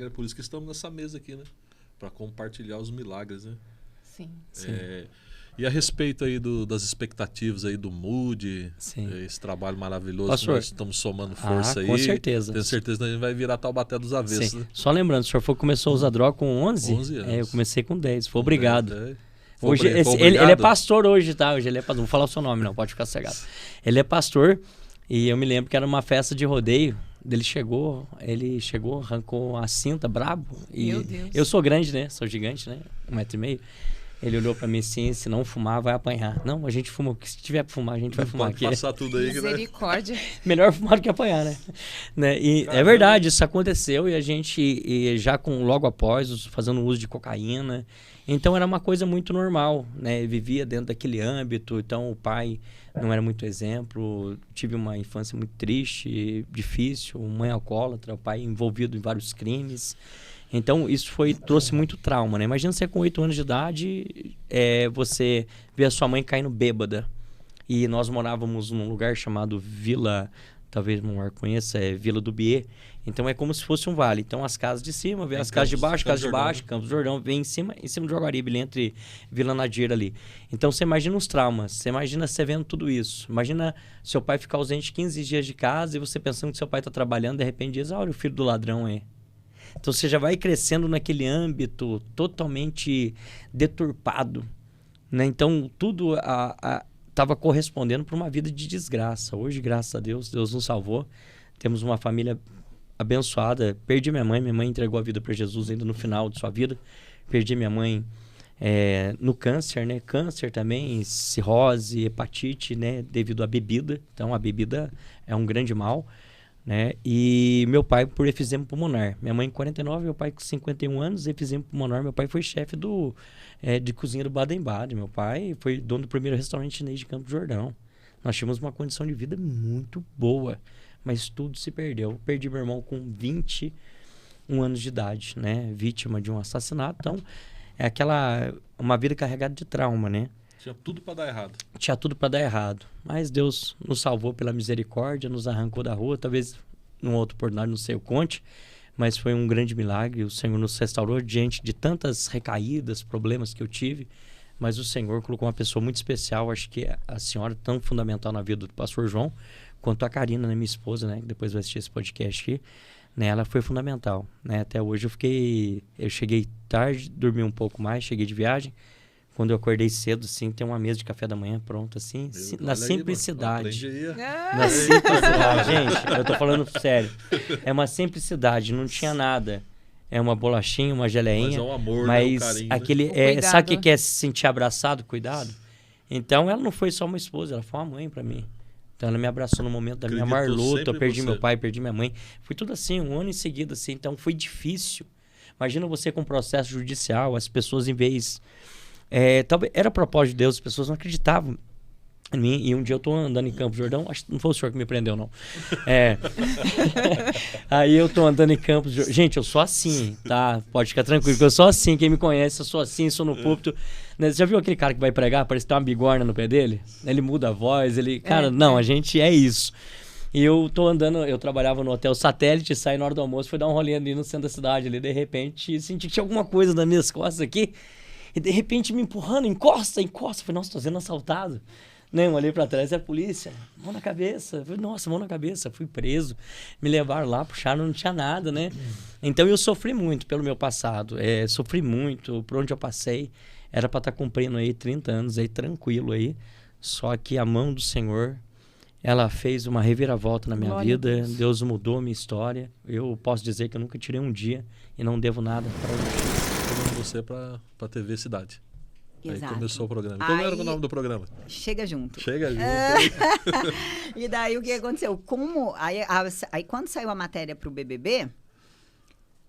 milagre, é por isso que estamos nessa mesa aqui, né? Para compartilhar os milagres, né? Sim. E a respeito aí das expectativas aí do Mood, esse trabalho maravilhoso, Pastor, que nós estamos somando força aí. Com certeza. Tenho certeza que a gente vai virar Taubaté dos avessos. Né? Só lembrando, o senhor começou a usar droga com 11? 11 anos. Eu comecei com 10. Foi obrigado. 10. Hoje, ele é pastor hoje, tá? Hoje ele é pastor. Não vou falar o seu nome, não. Pode ficar cegado. Ele é pastor e eu me lembro que era uma festa de rodeio. Ele chegou, arrancou a cinta, brabo. E Meu Deus. Eu sou grande, né? Sou gigante, né? 1,5 m. Ele olhou pra mim assim, se não fumar, vai apanhar. Não, a gente fuma, se tiver pra fumar, a gente vai fumar aqui. Pode passar tudo aí. Misericórdia. Melhor fumar do que apanhar, né? E é verdade, isso aconteceu e a gente, já logo após, fazendo uso de cocaína. Então era uma coisa muito normal, né? Vivia dentro daquele âmbito, então o pai não era muito exemplo. Tive uma infância muito triste, difícil, mãe alcoólatra, o pai envolvido em vários crimes. Então, isso trouxe muito trauma, né? Imagina você com 8 anos de idade, você vê a sua mãe caindo bêbada. E nós morávamos num lugar chamado Vila, talvez o maior conheça, Vila do Biê. Então, é como se fosse um vale. Então, as casas de cima, vê as casas de baixo, Campos do Jordão, vem em cima do Jaguaribe, entre Vila Nadir ali. Então, você imagina os traumas, você imagina você vendo tudo isso. Imagina seu pai ficar ausente 15 dias de casa e você pensando que seu pai está trabalhando, de repente diz, olha o filho do ladrão aí. Então, você já vai crescendo naquele âmbito totalmente deturpado, né? Então, tudo estava correspondendo para uma vida de desgraça. Hoje, graças a Deus, Deus nos salvou. Temos uma família abençoada. Perdi minha mãe entregou a vida para Jesus ainda no final de sua vida. Perdi minha mãe no câncer, né? Câncer também, cirrose, hepatite, né? Devido à bebida. Então, a bebida é um grande mal. Né? E meu pai por efisema pulmonar. Minha mãe com 49, meu pai com 51 anos, efisema pulmonar. Meu pai foi chefe de cozinha do Baden-Baden. Meu pai foi dono do primeiro restaurante chinês de Campos do Jordão. Nós tínhamos uma condição de vida muito boa, mas tudo se perdeu. Eu perdi meu irmão com 21 anos de idade, né? Vítima de um assassinato. Então, uma vida carregada de trauma, né? Tinha tudo para dar errado. Tinha tudo para dar errado. Mas Deus nos salvou pela misericórdia, nos arrancou da rua. Talvez numa outra oportunidade, não sei o conte, mas foi um grande milagre. O Senhor nos restaurou diante de tantas recaídas, problemas que eu tive. Mas o Senhor colocou uma pessoa muito especial. Acho que a senhora, tão fundamental na vida do pastor João, quanto a Karina, né, minha esposa, né, que depois vai assistir esse podcast aqui. Né, ela foi fundamental. Né? Até hoje eu cheguei tarde, dormi um pouco mais, cheguei de viagem. Quando eu acordei cedo, assim, tem uma mesa de café da manhã pronta, assim, na simplicidade. Na simplicidade, gente, eu tô falando sério. É uma simplicidade, não tinha nada. É uma bolachinha, uma geleinha. Mas é um amor, mas né? Um carinho, aquele, né? sabe o que é se sentir abraçado, cuidado? Então, ela não foi só uma esposa, ela foi uma mãe pra mim. Então, ela me abraçou no momento da minha maior luta. Eu perdi meu pai, perdi minha mãe. Foi tudo assim, um ano em seguida, assim. Então, foi difícil. Imagina você com processo judicial, as pessoas, em vez... talvez era propósito de Deus, as pessoas não acreditavam em mim. E um dia eu tô andando em Campos do Jordão, acho que não foi o senhor que me prendeu, não. Aí eu tô andando em Campos do Jordão. Gente, eu sou assim, tá? Pode ficar tranquilo, que eu sou assim. Quem me conhece, eu sou assim, sou no púlpito. Né? Você já viu aquele cara que vai pregar, parece que tem uma bigorna no pé dele? Ele muda a voz, Cara, não, a gente é isso. E eu tô andando, eu trabalhava no Hotel Satélite, saí na hora do almoço, fui dar um rolê ali no centro da cidade, ali, de repente, senti que tinha alguma coisa nas minhas costas aqui. E de repente me empurrando, encosta. Eu falei, nossa, tô sendo assaltado. Né? Eu olhei pra trás, é a polícia. Mão na cabeça. Eu falei, nossa, mão na cabeça. Fui preso. Me levaram lá, puxaram, não tinha nada, né? Então eu sofri muito pelo meu passado. Sofri muito por onde eu passei. Era pra estar cumprindo aí 30 anos aí, tranquilo aí. Só que a mão do Senhor, ela fez uma reviravolta na minha vida. Deus mudou a minha história. Eu posso dizer que eu nunca tirei um dia e não devo nada para você para a TV Cidade. Exato. Aí começou o programa. Como era o nome do programa? Chega Junto. Chega Junto. E daí o que aconteceu? Aí quando saiu a matéria pro BBB,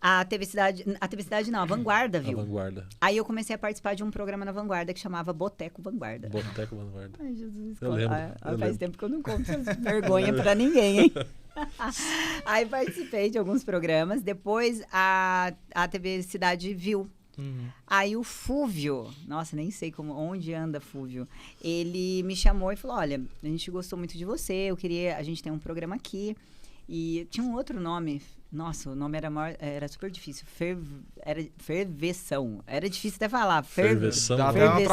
a TV Cidade não, a Vanguarda viu. A Vanguarda. Aí eu comecei a participar de um programa na Vanguarda que chamava Boteco Vanguarda. Boteco Vanguarda. Ai, Jesus. Eu lembro. Faz tempo que eu não conto essa vergonha pra ninguém, hein? Aí participei de alguns programas. Depois a TV Cidade viu. Aí o Fúvio, nossa, nem sei onde anda Fúvio, ele me chamou e falou, olha, a gente gostou muito de você, a gente tem um programa aqui E tinha um outro nome. Nossa, o nome era super difícil. Era ferveção. Era difícil até falar. Ferveção. Ferveção.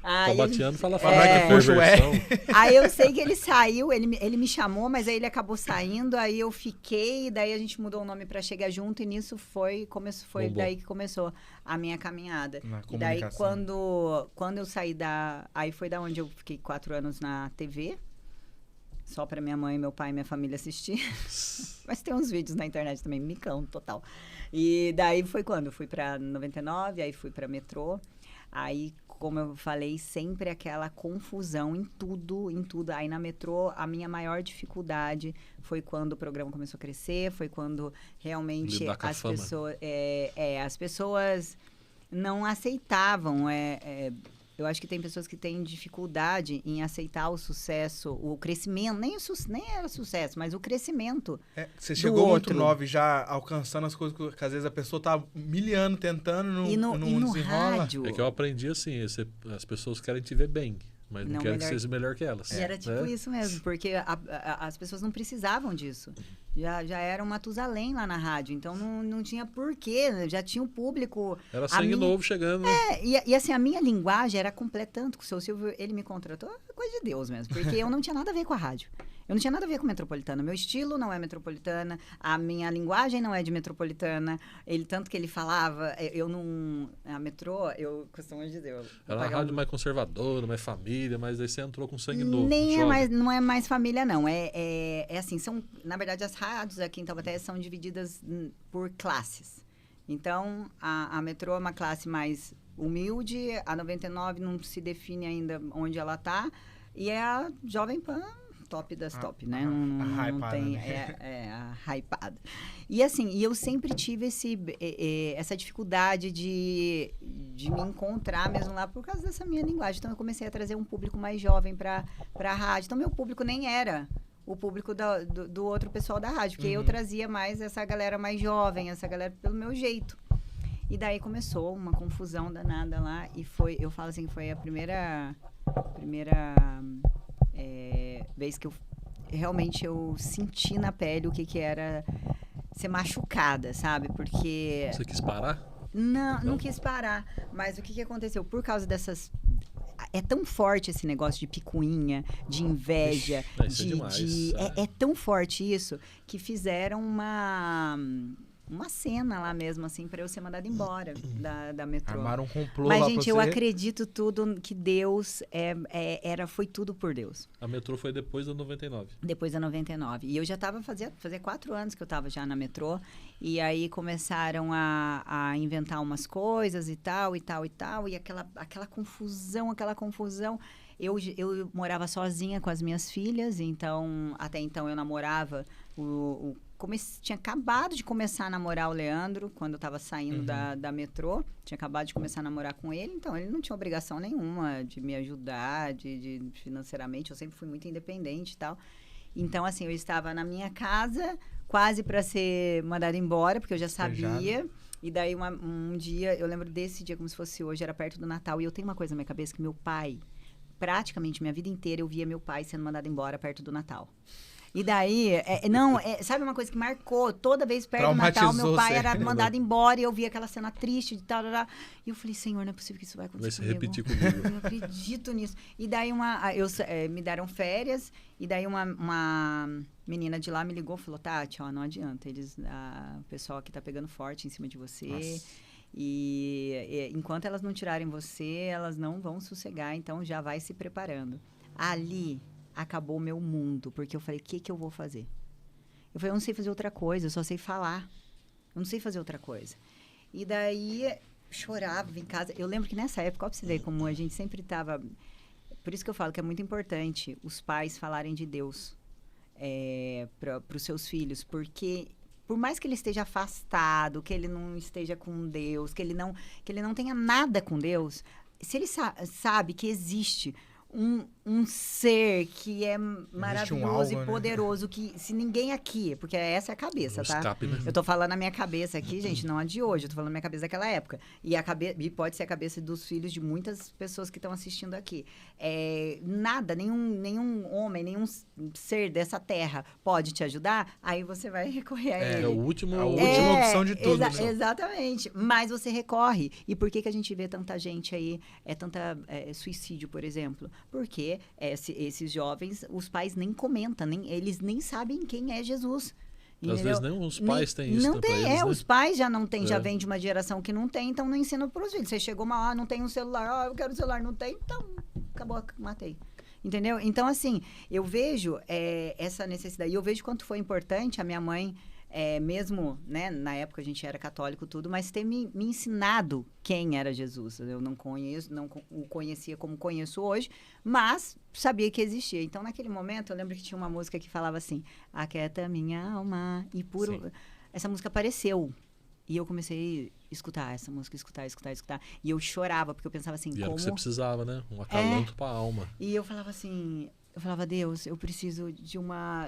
Tabateando fala ferveção. Aí eu sei que ele saiu, ele me chamou, mas aí ele acabou saindo, aí eu fiquei, daí a gente mudou o nome para Chegar Junto, e nisso foi daí que começou a minha caminhada. E daí quando eu saí aí foi da onde eu fiquei 4 anos na TV. Só para minha mãe, meu pai e minha família assistir. Mas tem uns vídeos na internet também, micão total. E daí foi quando? Eu fui para 99, aí fui para Metrô. Aí, como eu falei, sempre aquela confusão em tudo. Aí na Metrô, a minha maior dificuldade foi quando o programa começou a crescer, foi quando realmente as pessoas não aceitavam. Eu acho que tem pessoas que têm dificuldade em aceitar o sucesso, o crescimento, nem era sucesso, mas o crescimento. Você chegou muito nova, já alcançando as coisas que às vezes a pessoa tá milhando, tentando, não desenrola. Rádio. É que eu aprendi assim, as pessoas querem te ver bem, mas não querem que seja melhor que elas. E era tipo isso mesmo, porque as pessoas não precisavam disso. Já era um Matusalém lá na rádio, então não tinha porquê, já tinha um público. Era sangue novo chegando. E assim, a minha linguagem era completa, tanto que o seu Silvio, ele me contratou, coisa de Deus mesmo, porque eu não tinha nada a ver com a rádio. Eu não tinha nada a ver com metropolitana. Meu estilo não é metropolitana, a minha linguagem não é de metropolitana. Tanto que ele falava, a Metrô, eu costumo dizer. Era uma rádio mais conservadora, mais família, mas aí você entrou com sangue novo. Não é mais família, não. É assim, na verdade, as rádios aqui em Taubaté são divididas por classes. Então, a Metrô é uma classe mais humilde, a 99 não se define ainda onde ela está, e é a Jovem Pan top das top, né? Não tem... a hypada. E assim, eu sempre tive essa dificuldade de me encontrar mesmo lá por causa dessa minha linguagem. Então, eu comecei a trazer um público mais jovem para a rádio. Então, meu público nem era o público do outro pessoal da rádio, porque eu trazia mais essa galera mais jovem, essa galera pelo meu jeito. E daí começou uma confusão danada lá, e eu falo assim, foi a primeira vez que eu senti na pele o que era ser machucada, sabe? Porque... Você quis parar? Não quis parar. Mas o que aconteceu? Por causa dessas... É tão forte esse negócio de picuinha, de inveja. É tão forte isso que fizeram uma cena lá mesmo, assim, pra eu ser mandada embora da Metrô. Armaram um complô lá. Mas, gente, eu acredito tudo que Deus foi tudo por Deus. A Metrô foi depois da 99. Depois da 99. E eu já tava, fazia 4 anos que eu tava já na Metrô. E aí começaram a inventar umas coisas e tal. E aquela confusão. Eu morava sozinha com as minhas filhas, então, até então eu namorava tinha acabado de começar a namorar o Leandro, quando eu estava saindo da Metrô. Tinha acabado de começar a namorar com ele, então ele não tinha obrigação nenhuma de me ajudar, de financeiramente. Eu sempre fui muito independente e tal. Então, assim, eu estava na minha casa, quase para ser mandada embora, porque eu já sabia. E daí, um dia, eu lembro desse dia como se fosse hoje, era perto do Natal. E eu tenho uma coisa na minha cabeça, que meu pai, praticamente minha vida inteira, eu via meu pai sendo mandado embora perto do Natal. E daí, sabe uma coisa que marcou? Toda vez perto do Natal, meu pai era mandado embora e eu via aquela cena triste de tal. E eu falei, Senhor, não é possível que isso vai acontecer comigo. Vai se repetir comigo. Eu não acredito nisso. E daí, me deram férias, e daí uma menina de lá me ligou e falou, Tati, não adianta, o pessoal aqui tá pegando forte em cima de você. Nossa. E enquanto elas não tirarem você, elas não vão sossegar, então já vai se preparando. Ali acabou o meu mundo, porque eu falei, o que eu vou fazer? Eu falei, eu não sei fazer outra coisa, eu só sei falar. Eu não sei fazer outra coisa. E daí, chorava em casa. Eu lembro que nessa época, ó, pra você ver como a gente sempre estava... Por isso que eu falo que é muito importante os pais falarem de Deus para os seus filhos, porque por mais que ele esteja afastado, que ele não esteja com Deus, que ele não tenha nada com Deus, se ele sabe que existe um um ser que é maravilhoso e poderoso, que se ninguém aqui, porque essa é a cabeça, tá? Escape, né? Eu tô falando a minha cabeça aqui, gente, não a de hoje, eu tô falando a minha cabeça daquela época. E pode ser a cabeça dos filhos de muitas pessoas que estão assistindo aqui. Nada, nenhum homem, nenhum ser dessa terra pode te ajudar, aí você vai recorrer a ele. É a última opção de tudo. Exatamente. Mas você recorre. E por que a gente vê tanta gente aí, suicídio, por exemplo? Porque esses jovens, os pais nem comentam, eles nem sabem quem é Jesus. Entendeu? Às vezes nem os pais têm isso. Não tem, eles, né? Os pais já não têm, já vem de uma geração que não tem, então não ensinam para os filhos. Você chegou não tem um celular, eu quero um celular, não tem, então acabou, matei. Entendeu? Então, assim, eu vejo essa necessidade, e eu vejo quanto foi importante a minha mãe, mesmo, né, na época a gente era católico tudo, mas ter me ensinado quem era Jesus. Eu não o conhecia como conheço hoje, mas sabia que existia. Então, naquele momento, eu lembro que tinha uma música que falava assim, aquieta minha alma, e essa música apareceu. E eu comecei a escutar essa música, escutar. E eu chorava, porque eu pensava assim, e era o que você precisava, né? Um acalanto pra alma. E eu falava assim... Eu falava, Deus, eu preciso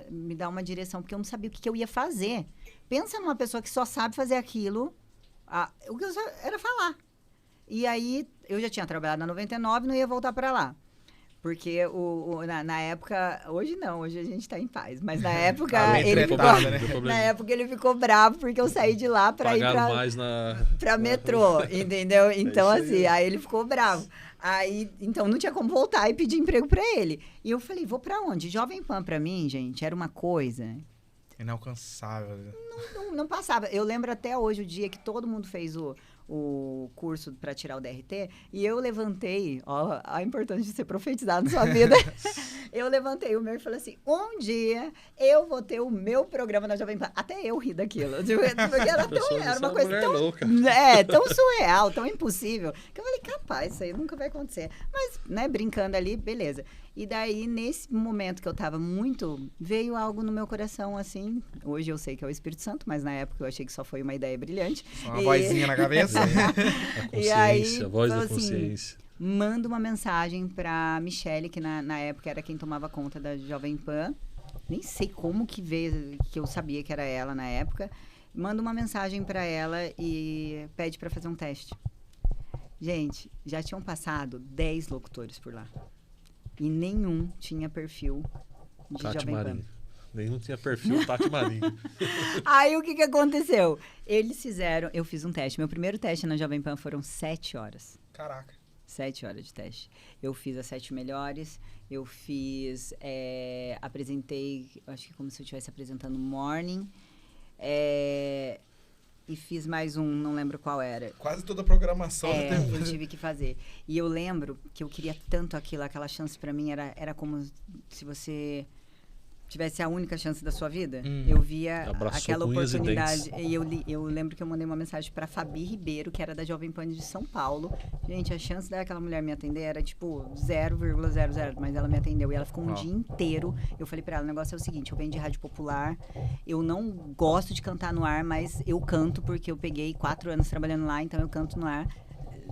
me dar uma direção, porque eu não sabia o que eu ia fazer. Pensa numa pessoa que só sabe fazer aquilo, o que eu só era falar. E aí, eu já tinha trabalhado na 99, não ia voltar para lá. Porque na época, hoje não, hoje a gente tá em paz, mas na época, na época ele ficou bravo porque eu saí de lá para ir para metrô, entendeu? Então assim, aí ele ficou bravo. Aí, então, não tinha como voltar e pedir emprego para ele. E eu falei, vou para onde? Jovem Pan para mim, gente, era uma coisa... inalcançável. Não passava. Eu lembro até hoje o dia que todo mundo fez o curso para tirar o DRT e eu levantei, ó, a importância de ser profetizado na sua vida. Eu levantei o meu e falei assim, um dia eu vou ter o meu programa na Jovem Pan. Até eu ri daquilo. Porque era uma coisa tão surreal, tão impossível, que eu falei, capaz, isso aí nunca vai acontecer. Mas, né, brincando ali, beleza. E daí, nesse momento que eu tava veio algo no meu coração, assim, hoje eu sei que é o Espírito Santo, mas na época eu achei que só foi uma ideia brilhante. Uma vozinha na cabeça. A consciência, a voz da consciência. Assim, manda uma mensagem pra Michele, que na época era quem tomava conta da Jovem Pan. Nem sei como que veio, que eu sabia que era ela na época. Manda uma mensagem pra ela e pede pra fazer um teste. Gente, já tinham passado 10 locutores por lá. E nenhum tinha perfil de Tati Jovem Marinho. Pan. Nenhum tinha perfil Tati Marinho. Aí, o que aconteceu? Eu fiz um teste. Meu primeiro teste na Jovem Pan foram 7 horas. Caraca. 7 horas de teste. Eu fiz as 7 melhores. Eu fiz... apresentei, acho que como se eu estivesse apresentando Morning. E fiz mais um, não lembro qual era. Quase toda a programação. Eu tive que fazer. E eu lembro que eu queria tanto aquela chance pra mim era como se você tivesse a única chance da sua vida. Eu via aquela oportunidade. E eu lembro que eu mandei uma mensagem pra Fabi Ribeiro, que era da Jovem Pan de São Paulo. Gente, a chance daquela mulher me atender era tipo 0,00, mas ela me atendeu. E ela ficou um dia inteiro. Eu falei pra ela, o negócio é o seguinte, eu venho de rádio popular, eu não gosto de cantar no ar, mas eu canto porque eu peguei 4 anos trabalhando lá, então eu canto no ar.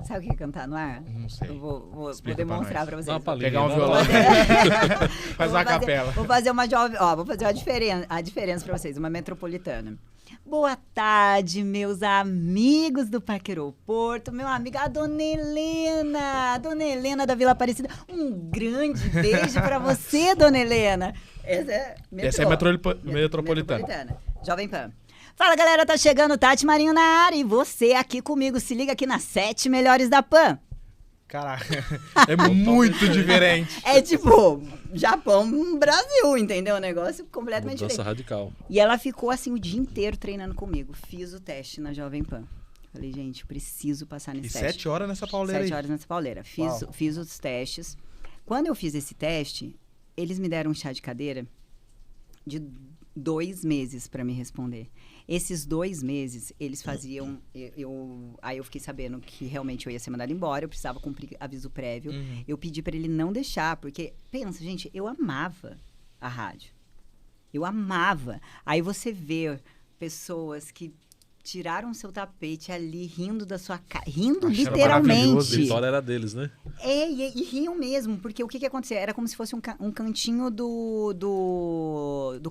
Sabe o que é cantar no ar? Não sei. Eu vou demonstrar pra vocês. Pegar um violão. Faz uma capela. Vou fazer a diferença pra vocês, uma metropolitana. Boa tarde, meus amigos do Parque Aeroporto, meu amigo, a Dona Helena da Vila Aparecida. Um grande beijo pra você, Dona Helena. Essa é metropolitana. Jovem Pan. Fala, galera, tá chegando Tati Marinho na área e você aqui comigo, se liga aqui nas 7 melhores da Pan. Caraca, é muito diferente. É tipo, Japão, Brasil, entendeu? O negócio completamente diferente. Mudança radical. E ela ficou assim o dia inteiro treinando comigo. Fiz o teste na Jovem Pan. Falei, gente, preciso passar nesse teste. 7 horas nessa pauleira 7 horas nessa pauleira. Fiz os testes. Quando eu fiz esse teste, eles me deram um chá de cadeira de 2 meses para me responder. Esses 2 meses, eles faziam... Aí eu fiquei sabendo que realmente eu ia ser mandada embora, eu precisava cumprir aviso prévio. Eu pedi para ele não deixar, porque, pensa, gente, eu amava a rádio. Eu amava. Aí você vê pessoas que tiraram seu tapete ali, rindo da sua cara. Rindo literalmente. A vitória era deles, né? E riam mesmo, porque o que acontecia? Era como se fosse um cantinho do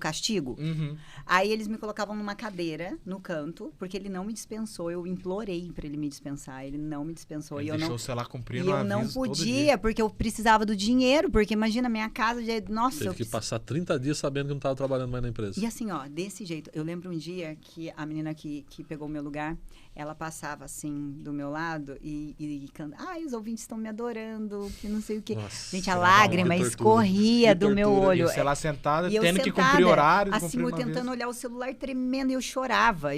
castigo. Uhum. Aí eles me colocavam numa cadeira, no canto, porque ele não me dispensou. Eu implorei pra ele me dispensar. Ele não me dispensou. Ele deixou você lá cumprindo e eu não podia, porque eu precisava do dinheiro, porque imagina, minha casa já... Nossa, teve que passar 30 dias sabendo que não estava trabalhando mais na empresa. E assim, ó, desse jeito. Eu lembro um dia que a menina que pegou o meu lugar, ela passava assim do meu lado e cantava, os ouvintes estão me adorando, que não sei o quê. Nossa, gente, a lágrima escorria do meu olho. E você lá sentada, tendo sentada, que cumprir horário. Assim, eu tentando olhar o celular tremendo, e eu chorava,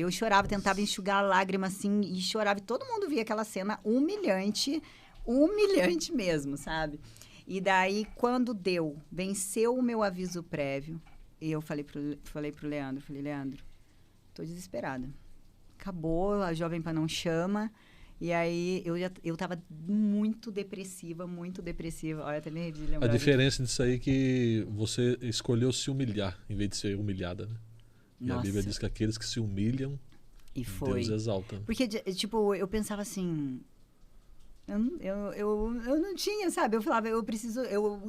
tentava enxugar a lágrima assim, e chorava. E todo mundo via aquela cena humilhante mesmo, sabe? E daí, quando venceu o meu aviso prévio, eu falei pro Leandro, Leandro, tô desesperada. Acabou, a Jovem Pan não chama. E aí, eu tava muito depressiva. Olha, até me arrepio de lembrar. A diferença disso aí é que você escolheu se humilhar, em vez de ser humilhada, né? E Nossa. a Bíblia diz que aqueles que se humilham, Deus exalta. Porque, tipo, eu pensava assim... Eu não tinha, sabe? Eu falava, eu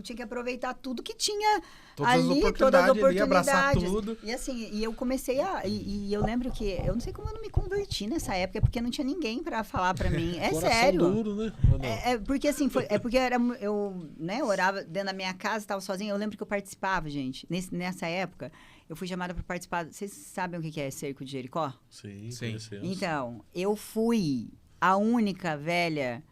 tinha que aproveitar tudo que tinha todas as oportunidades. Ali, abraçar tudo. E assim, eu comecei e eu lembro que, eu não sei como eu não me converti nessa época, porque não tinha ninguém pra falar pra mim. É sério. Duro, né? Porque assim, porque eu, né, orava dentro da minha casa, estava sozinha. Eu lembro que eu participava, gente, nessa época. Eu fui chamada para participar. Vocês sabem o que é Cerco de Jericó? Sim. Então, eu fui a única velha...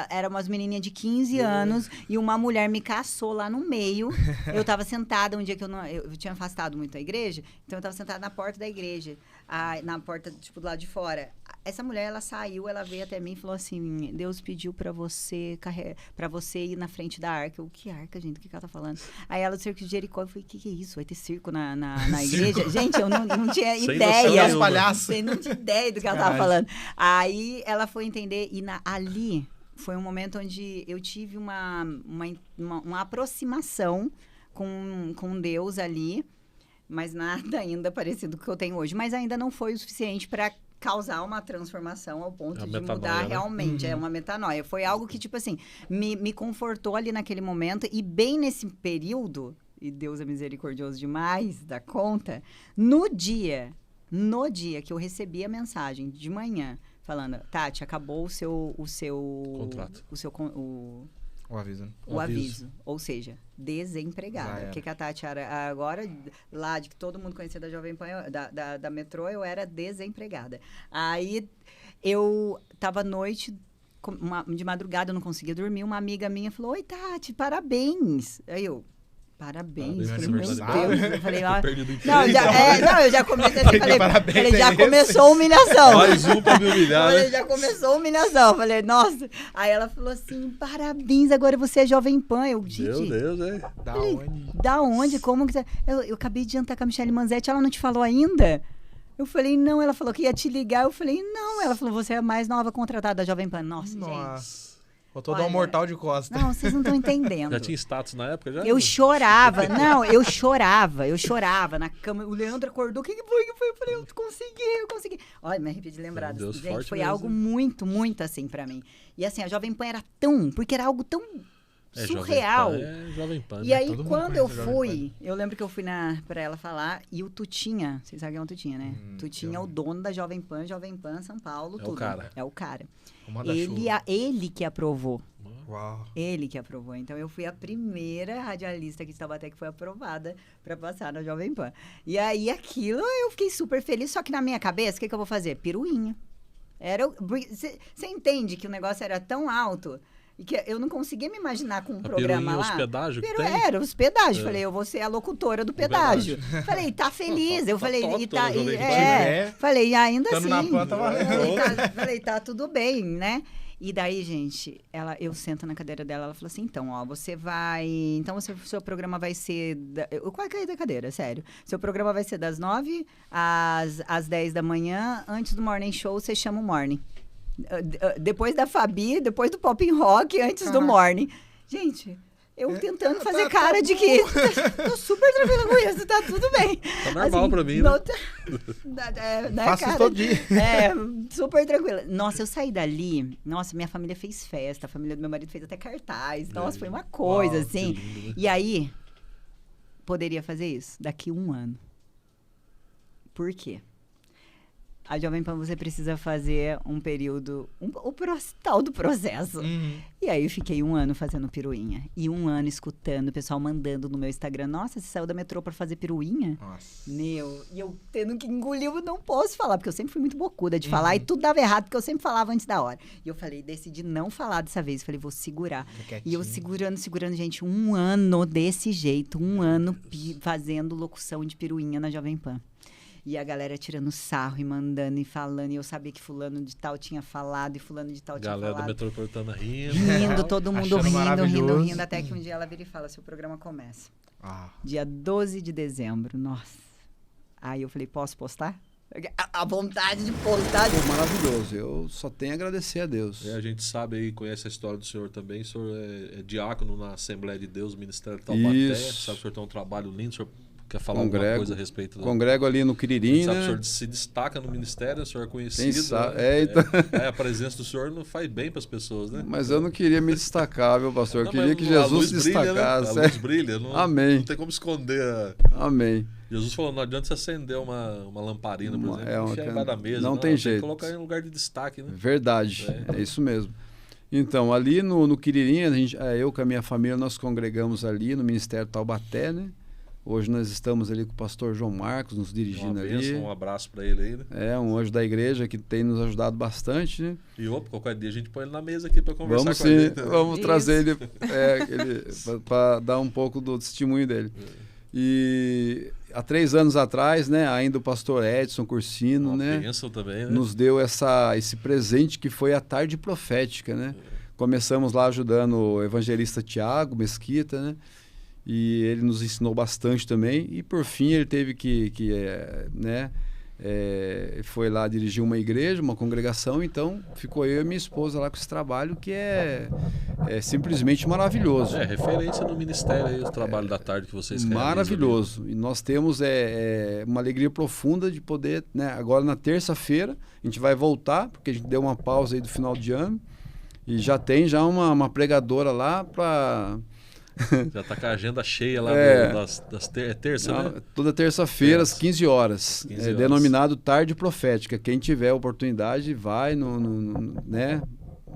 Era umas menininhas de 15 anos e uma mulher me caçou lá no meio. Eu tava sentada um dia que eu tinha afastado muito da igreja, então eu tava sentada na porta da igreja, na porta, tipo, do lado de fora. Essa mulher, ela saiu, ela veio até mim e falou assim, Deus pediu pra você ir na frente da arca. Eu, que arca, gente? O que ela tá falando? Aí ela, do Cerco de Jericó, eu falei, o que é isso? Vai ter circo na igreja? Gente, eu não tinha ideia. Não tinha ideia do que ela tava falando. Aí ela foi entender, e ali foi um momento onde eu tive uma aproximação com Deus ali, mas nada ainda parecido com o que eu tenho hoje. Mas ainda não foi o suficiente para causar uma transformação ao ponto de mudar realmente. É uma metanoia. Foi algo que, tipo assim, me confortou ali naquele momento. E bem nesse período, e Deus é misericordioso demais da conta, no dia que eu recebi a mensagem de manhã, falando, Tati, acabou o seu contrato. O aviso. Né? O aviso. Ou seja, desempregada. O que a Tati era agora, lá de que todo mundo conhecia da Jovem Pan, da Metrô, eu era desempregada. Aí eu tava à noite, de madrugada, eu não conseguia dormir. Uma amiga minha falou, oi, Tati, parabéns. Aí eu... Parabéns, meu Deus. Eu falei, eu já comecei assim, falei, já começou a humilhação. Mais um pra me humilhar, né? Já começou a humilhação. Falei, nossa. Aí ela falou assim, parabéns, agora você é Jovem Pan. Eu, meu Deus, hein? Da onde? Como que você... Eu acabei de jantar com a Michele Manzetti, ela não te falou ainda? Eu falei, não. Ela falou que ia te ligar. Eu falei, não. Ela falou, você é a mais nova contratada da Jovem Pan. Nossa. Gente. Faltou dar um mortal de costa. Não, vocês não estão entendendo. Já tinha status na época? Já? Eu chorava. Não, eu chorava na cama. O Leandro acordou. O que foi? Eu falei, eu consegui. Olha, me arrependi de lembrar disso. Gente, foi algo muito, muito assim pra mim. E assim, a Jovem Pan era porque era algo tão surreal. Jovem Pan, e aí, quando eu fui, eu lembro que eu fui pra ela falar, e o Tutinha, vocês sabem quem é o Tutinha, né? Tutinha é o dono da Jovem Pan São Paulo, tudo. É o cara. Ele que aprovou. Uau. Ele que aprovou. Então, eu fui a primeira radialista aqui de Taubaté que foi aprovada para passar na Jovem Pan. E aí, aquilo, eu fiquei super feliz. Só que na minha cabeça, o que eu vou fazer? Piruinha. Você entende que o negócio era tão alto e que eu não conseguia me imaginar com um programa lá. Hospedagem que tem? Era hospedagem. Falei, eu vou ser a locutora do pedágio. Falei, tá feliz. Eu falei, falei, ainda assim. Na planta, falei, tá tudo bem, né? E daí, gente, eu sento na cadeira dela, ela falou assim, então, ó, seu programa vai ser... Eu quase caí da cadeira, sério. Seu programa vai ser das 9 às 10 da manhã, antes do Morning Show, você chama o Morning. Depois da Fabi, depois do Pop in Rock, antes do Morning. Gente, Eu tentando fazer cara de que tô super tranquila com isso, tá tudo bem. Tá normal assim, pra mim, né? Faço isso todo dia. Super tranquila. Nossa, eu saí dali, nossa, minha família fez festa, a família do meu marido fez até cartaz. Nossa, foi uma coisa, assim. Lindo, né? E aí, poderia fazer isso daqui 1 ano. Por quê? A Jovem Pan, você precisa fazer um período, o tal do processo. E aí eu fiquei 1 ano fazendo piruinha. E 1 ano escutando o pessoal mandando no meu Instagram, nossa, você saiu da metrô pra fazer piruinha? Nossa. Meu, e eu tendo que engolir, eu não posso falar, porque eu sempre fui muito bocuda de falar, e tudo dava errado, porque eu sempre falava antes da hora. E eu falei, decidi não falar dessa vez, falei, vou segurar. E eu segurando, gente, 1 ano desse jeito, 1 ano fazendo locução de piruinha na Jovem Pan. E a galera tirando sarro e mandando e falando. E eu sabia que fulano de tal tinha falado e fulano de tal tinha falado. Galera da Metropolitana rindo. Rindo, todo mundo rindo. Até que um dia ela vira e fala, seu programa começa. Dia 12 de dezembro. Nossa. Aí eu falei, posso postar? A vontade de postar. Pô, maravilhoso. Eu só tenho a agradecer a Deus. A gente sabe aí, conhece a história do senhor também. O senhor é diácono na Assembleia de Deus, Ministério de Taubaté. Sabe que o senhor tem um trabalho lindo, o senhor quer falar alguma coisa a respeito do... Congrego ali no Quiririm, sabe, né? O senhor se destaca no ministério, o senhor é conhecido. Então... a presença do senhor não faz bem para as pessoas, né? Mas eu não queria me destacar, meu pastor. Eu queria que Jesus se destacasse. Né? A luz brilha. Não, Amém. Não tem como esconder. Amém. Jesus falou, não adianta você acender uma lamparina, por exemplo, enfiar embaixo da mesa. Não tem jeito. Tem que colocar em um lugar de destaque, né? Verdade. É isso mesmo. Então, ali no Quiririm, eu com a minha família, nós congregamos ali no Ministério Taubaté, né? Hoje nós estamos ali com o pastor João Marcos nos dirigindo ali. Um abraço para ele aí, né? É, um anjo da igreja que tem nos ajudado bastante, né? E qualquer dia a gente põe ele na mesa aqui para conversar com ele. Vamos trazer ele, para dar um pouco do testemunho dele. E há 3 anos atrás, né, ainda o pastor Edson Cursino, né, bênção também, né? Nos deu esse presente que foi a tarde profética, né? Começamos lá ajudando o evangelista Tiago Mesquita, né? E ele nos ensinou bastante também. E, por fim, ele teve foi lá dirigir uma igreja, uma congregação. Então, ficou eu e minha esposa lá com esse trabalho que é simplesmente maravilhoso. É referência no ministério aí, o trabalho da tarde que vocês realizam. Maravilhoso. E nós temos uma alegria profunda de poder, né? Agora, na terça-feira, a gente vai voltar, porque a gente deu uma pausa aí do final de ano. E já tem uma pregadora lá para... Já está com a agenda cheia lá terça, né? Toda terça-feira, às 15 horas. 15 horas. Denominado Tarde Profética. Quem tiver oportunidade, vai né,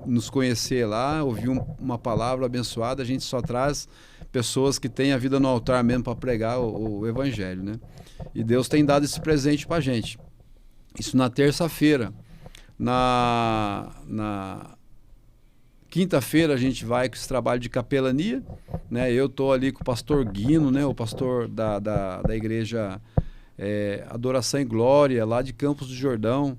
nos conhecer lá, ouvir uma palavra abençoada. A gente só traz pessoas que têm a vida no altar mesmo para pregar o evangelho, né? E Deus tem dado esse presente para a gente. Isso na terça-feira. Na quinta-feira a gente vai com esse trabalho de capelania, né? Eu estou ali com o pastor Guino, né? O pastor da igreja Adoração e Glória, lá de Campos do Jordão.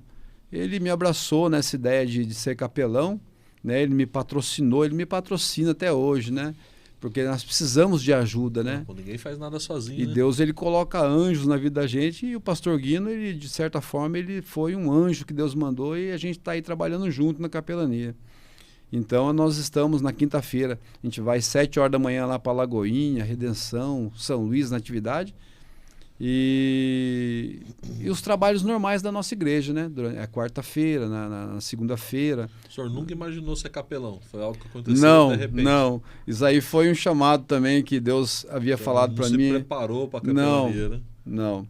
Ele me abraçou nessa ideia de ser capelão, né? Ele me patrocinou, ele me patrocina até hoje, né? Porque nós precisamos de ajuda, né? Ninguém faz nada sozinho, e né? Deus, ele coloca anjos na vida da gente, e o pastor Guino, ele, de certa forma, ele foi um anjo que Deus mandou, e a gente está aí trabalhando junto na capelania. Então, nós estamos na quinta-feira, a gente vai 7 horas da manhã lá para Lagoinha, Redenção, São Luís, na atividade, e os trabalhos normais da nossa igreja, né? Durante a quarta-feira, na segunda-feira. O senhor nunca imaginou ser capelão? Foi algo que aconteceu de repente? Não. Isso aí foi um chamado também que Deus havia falado para mim. Não se preparou para a capelania, né? Não.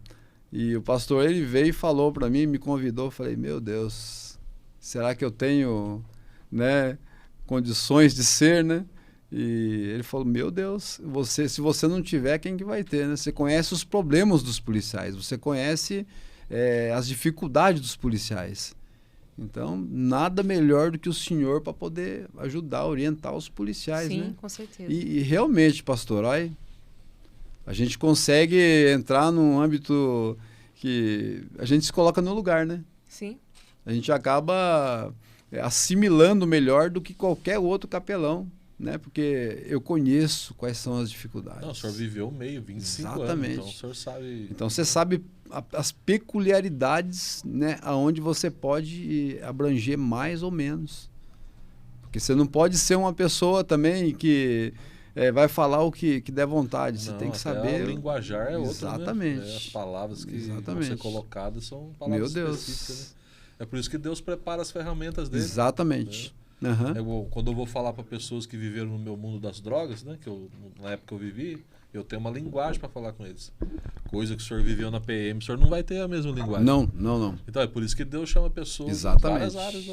E o pastor, ele veio e falou para mim, me convidou, eu falei, meu Deus, será que eu tenho, né, condições de ser, né? E ele falou, meu Deus, se você não tiver, quem que vai ter, né? Você conhece os problemas dos policiais, você conhece as dificuldades dos policiais. Então, nada melhor do que o senhor para poder ajudar, orientar os policiais, Sim, né? Com certeza. E realmente, pastor, olha, a gente consegue entrar num âmbito que a gente se coloca no lugar, né? Sim. A gente acaba assimilando melhor do que qualquer outro capelão, né? Porque eu conheço quais são as dificuldades. Não, o senhor viveu meio, 25 Exatamente. anos, então o senhor sabe... Então você sabe as peculiaridades, né? Aonde você pode abranger mais ou menos. Porque você não pode ser uma pessoa também que vai falar o que der vontade. Você Não, tem que saber. O linguajar é outro. Exatamente. Né? As palavras que vão ser colocadas são palavras específicas. Né? É por isso que Deus prepara as ferramentas dele. Exatamente. Né? Quando eu vou falar para pessoas que viveram no meu mundo das drogas, né? Na época que eu vivi, eu tenho uma linguagem para falar com eles. Coisa que o senhor viveu na PM, o senhor não vai ter a mesma linguagem. Não. Então é por isso que Deus chama pessoas de várias áreas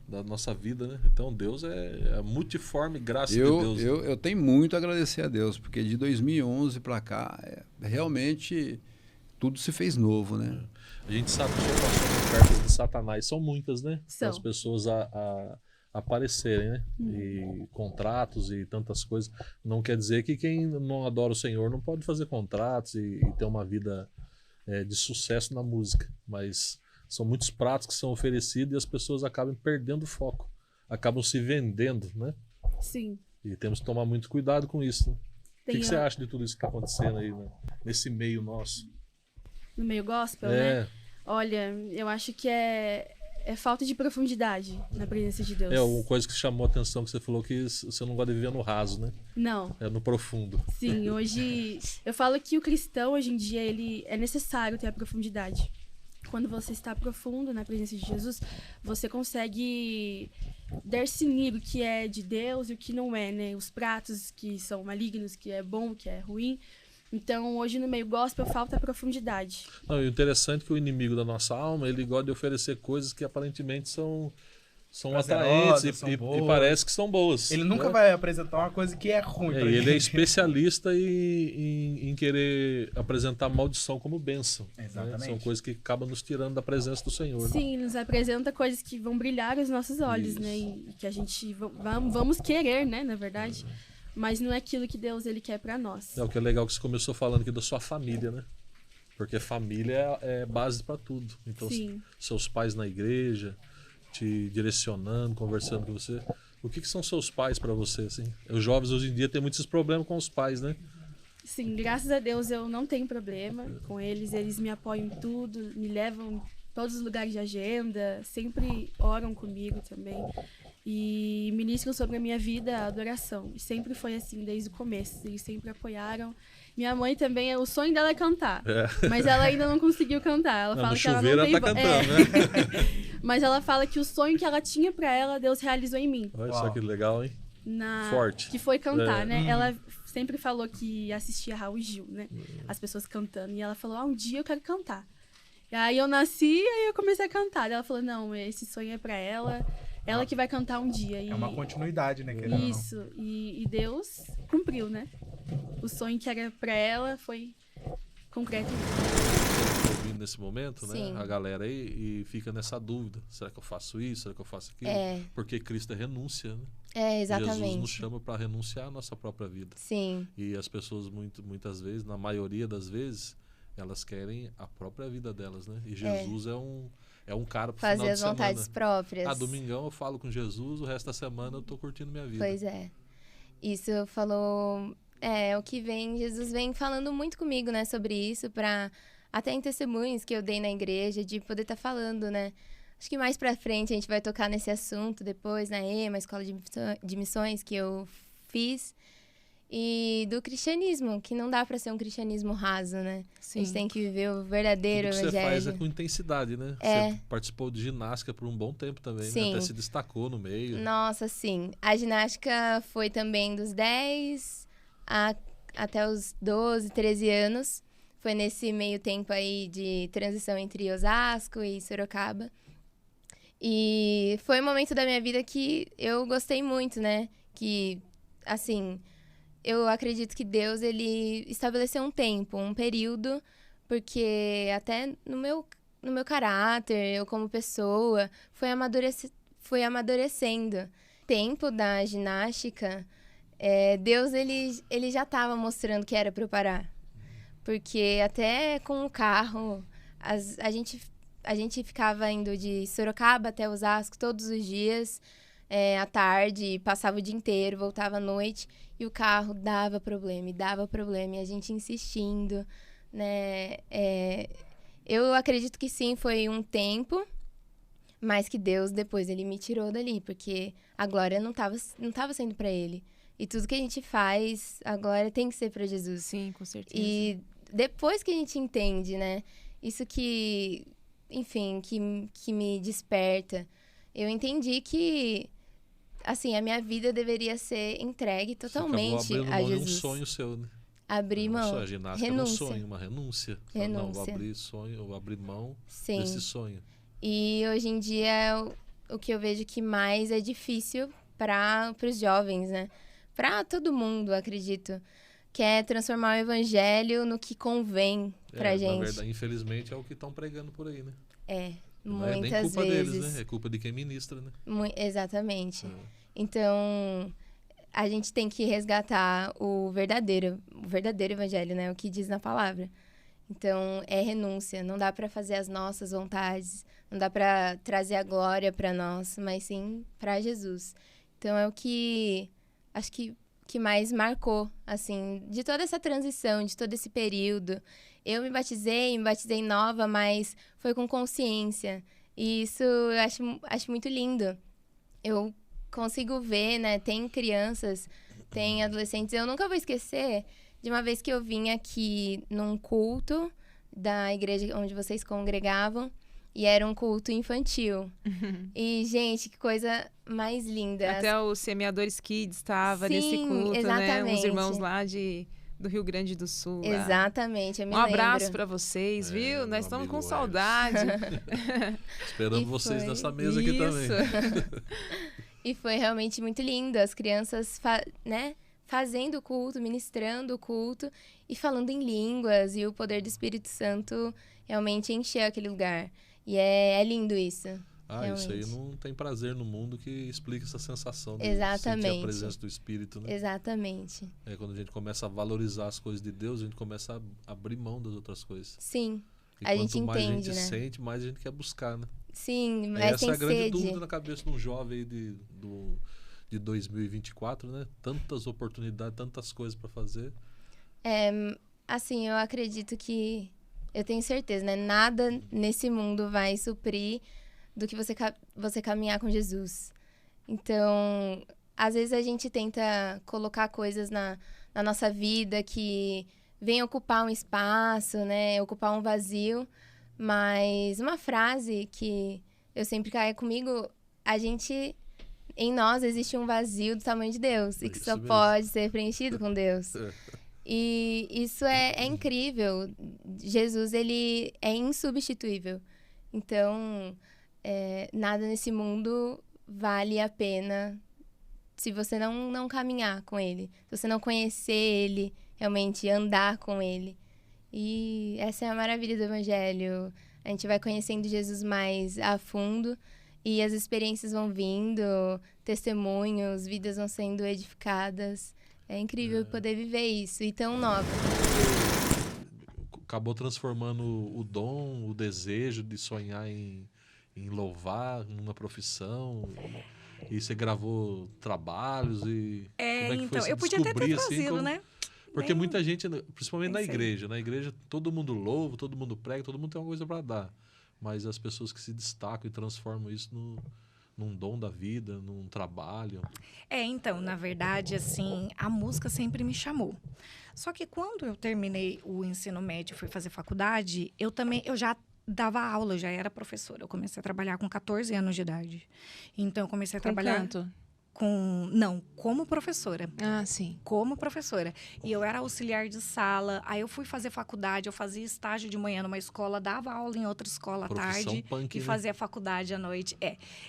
da nossa vida, né? Então Deus é a multiforme graça de Deus. Eu tenho muito a agradecer a Deus, porque de 2011 para cá, realmente tudo se fez novo, né? A gente sabe que o senhor passou por cartas de Satanás, são muitas, né? São. As pessoas aparecerem, né? E contratos e tantas coisas. Não quer dizer que quem não adora o Senhor não pode fazer contratos e ter uma vida de sucesso na música. Mas são muitos pratos que são oferecidos e as pessoas acabam perdendo o foco. Acabam se vendendo, né? Sim. E temos que tomar muito cuidado com isso. Né? O que você acha de tudo isso que está acontecendo aí, né? Nesse meio nosso? No meio gospel, né? Olha, eu acho que é falta de profundidade na presença de Deus. Uma coisa que chamou a atenção, que você falou que você não gosta de viver no raso, né? Não. É no profundo. Sim, hoje... Eu falo que o cristão, hoje em dia, ele é necessário ter a profundidade. Quando você está profundo na presença de Jesus, você consegue discernir o que é de Deus e o que não é, né? Os pratos que são malignos, que é bom, que é ruim. Então, hoje no meio gospel falta profundidade. Não, e o interessante é que o inimigo da nossa alma, ele gosta de oferecer coisas que aparentemente são atraentes e parece que são boas. Ele nunca vai apresentar uma coisa que é ruim pra ele é especialista em querer apresentar maldição como bênção. Exatamente. Né? São coisas que acabam nos tirando da presença do Senhor. Sim, nos apresenta coisas que vão brilhar os nossos olhos, né? E que a gente vamos querer, né? Na verdade. Mas não é aquilo que Deus ele quer para nós. O que é legal que você começou falando aqui da sua família, né? Porque família é base para tudo. Então, seus pais na igreja, te direcionando, conversando com você. O que são seus pais para você, assim? Os jovens hoje em dia têm muitos problemas com os pais, né? Sim, graças a Deus eu não tenho problema com eles. Eles me apoiam em tudo, me levam em todos os lugares de agenda, sempre oram comigo também. E ministram sobre a minha vida a adoração. E sempre foi assim, desde o começo. Eles sempre apoiaram. Minha mãe também, o sonho dela é cantar. Mas ela ainda não conseguiu cantar. Ela fala que ela não tem... Ela tá cantando, né? Mas ela fala que o sonho que ela tinha pra ela, Deus realizou em mim. Olha só que legal, hein? Forte. Que foi cantar, né? Ela sempre falou que assistia Raul Gil, né? As pessoas cantando. E ela falou, um dia eu quero cantar. E aí eu nasci e aí eu comecei a cantar. Ela falou, não, esse sonho é pra ela. Ela que vai cantar um dia. É uma continuidade, né? Isso. E Deus cumpriu, né? O sonho que era pra ela foi concreto. Ouvindo nesse momento, né? A galera aí e fica nessa dúvida. Será que eu faço isso? Será que eu faço aquilo? Porque Cristo é renúncia, né? Exatamente. Jesus nos chama para renunciar à nossa própria vida. Sim. E as pessoas muitas vezes, na maioria das vezes, elas querem a própria vida delas, né? E Jesus é um cara pro fazer final de as vontades semana. próprias. Domingão eu falo com Jesus, o resto da semana eu tô curtindo minha vida. Pois é. Isso falou... o que vem... Jesus vem falando muito comigo, né? Sobre isso, até em testemunhos que eu dei na igreja, de poder estar falando, né? Acho que mais pra frente a gente vai tocar nesse assunto depois, na EMA, Escola de Missões, que eu fiz. E do cristianismo, que não dá pra ser um cristianismo raso, né? Sim. A gente tem que viver o verdadeiro evangelho. Tudo que você faz é com intensidade, né? Você participou de ginástica por um bom tempo também, né? Até se destacou no meio. Nossa, sim. A ginástica foi também dos 10 até os 12, 13 anos. Foi nesse meio tempo aí de transição entre Osasco e Sorocaba. E foi um momento da minha vida que eu gostei muito, né? Que, assim... Eu acredito que Deus, ele estabeleceu um tempo, um período, porque até no meu caráter, eu como pessoa, fui amadurecendo. O tempo da ginástica, Deus, ele já estava mostrando que era para eu parar. Porque até com o carro, a gente ficava indo de Sorocaba até Osasco todos os dias, à tarde, passava o dia inteiro, voltava à noite, e o carro dava problema, e a gente insistindo, né? Eu acredito que sim, foi um tempo, mas que Deus depois ele me tirou dali, porque a glória não tava sendo para ele. E tudo que a gente faz agora tem que ser para Jesus. Sim, com certeza. E depois que a gente entende, né? Isso que, enfim, que me desperta. Eu entendi que, assim, a minha vida deveria ser entregue totalmente a Jesus. Um sonho seu, né? Abrir mão. A ginástica renúncia. É um sonho, uma renúncia. Não, vou abrir mão Sim. desse sonho. E hoje em dia, o que eu vejo que mais é difícil para os jovens, né? Para todo mundo, acredito. Que é transformar o evangelho no que convém pra gente. Na verdade, infelizmente, é o que estão pregando por aí, né? Não é nem culpa vezes. deles, né? É culpa de quem ministra, né? Exatamente. Então, a gente tem que resgatar o verdadeiro evangelho, né? O que diz na palavra. Então, é renúncia. Não dá para fazer as nossas vontades, não dá para trazer a glória para nós, mas sim para Jesus. Então, é o que acho que mais marcou, assim, de toda essa transição, de todo esse período. Eu me batizei nova, mas foi com consciência. E isso eu acho muito lindo. Eu consigo ver, né? Tem crianças, tem adolescentes. Eu nunca vou esquecer de uma vez que eu vim aqui num culto da igreja onde vocês congregavam. E era um culto infantil. E, gente, que coisa mais linda. Até o Semeadores Kids estava nesse culto, exatamente. né? Uns irmãos lá do Rio Grande do Sul. Exatamente, eu me lembro. Um abraço para vocês, viu? Nós estamos com saudade. Esperamos vocês nessa mesa aqui também. E foi realmente muito lindo. As crianças, né? Fazendo o culto, ministrando o culto e falando em línguas. E o poder do Espírito Santo realmente encheu aquele lugar. E é lindo isso. Realmente. Isso aí não tem prazer no mundo que explica essa sensação de Exatamente. sentir a presença do Espírito, né? Exatamente. Quando a gente começa a valorizar as coisas de Deus, a gente começa a abrir mão das outras coisas. Sim. E a gente quanto mais entende, a gente né? sente, mais a gente quer buscar, né? Sim, mas essa tem é a grande sede. dúvida na cabeça de um jovem aí de 2024, né? Tantas oportunidades, tantas coisas para fazer. Assim, eu acredito que... Eu tenho certeza, né? Nada nesse mundo vai suprir do que você caminhar com Jesus. Então, às vezes a gente tenta colocar coisas na nossa vida que vêm ocupar um espaço, né? Ocupar um vazio. Mas uma frase que eu sempre carrego comigo, em nós existe um vazio do tamanho de Deus. E que só pode ser preenchido com Deus. E isso é incrível. Jesus, ele é insubstituível. Então, nada nesse mundo vale a pena se você não caminhar com ele. Se você não conhecer ele, realmente andar com ele. E essa é a maravilha do Evangelho. A gente vai conhecendo Jesus mais a fundo e as experiências vão vindo, testemunhos, vidas vão sendo edificadas. É incrível poder viver isso, e tão nova. Acabou transformando o dom, o desejo de sonhar em louvar numa profissão. E você gravou trabalhos e... como é que então, foi eu podia até ter trazido, assim, né? Porque muita gente, principalmente na igreja, todo mundo louva, todo mundo prega, todo mundo tem uma coisa para dar. Mas as pessoas que se destacam e transformam isso num dom da vida, num trabalho. Então, na verdade, assim, a música sempre me chamou. Só que quando eu terminei o ensino médio e fui fazer faculdade, eu já dava aula, eu já era professora. Eu comecei a trabalhar com 14 anos de idade. Então, eu comecei a trabalhar... canto? Como professora. Ah, sim. Como professora. E eu era auxiliar de sala. Aí eu fui fazer faculdade, eu fazia estágio de manhã numa escola, dava aula em outra escola à tarde. Punk, e fazia faculdade à noite.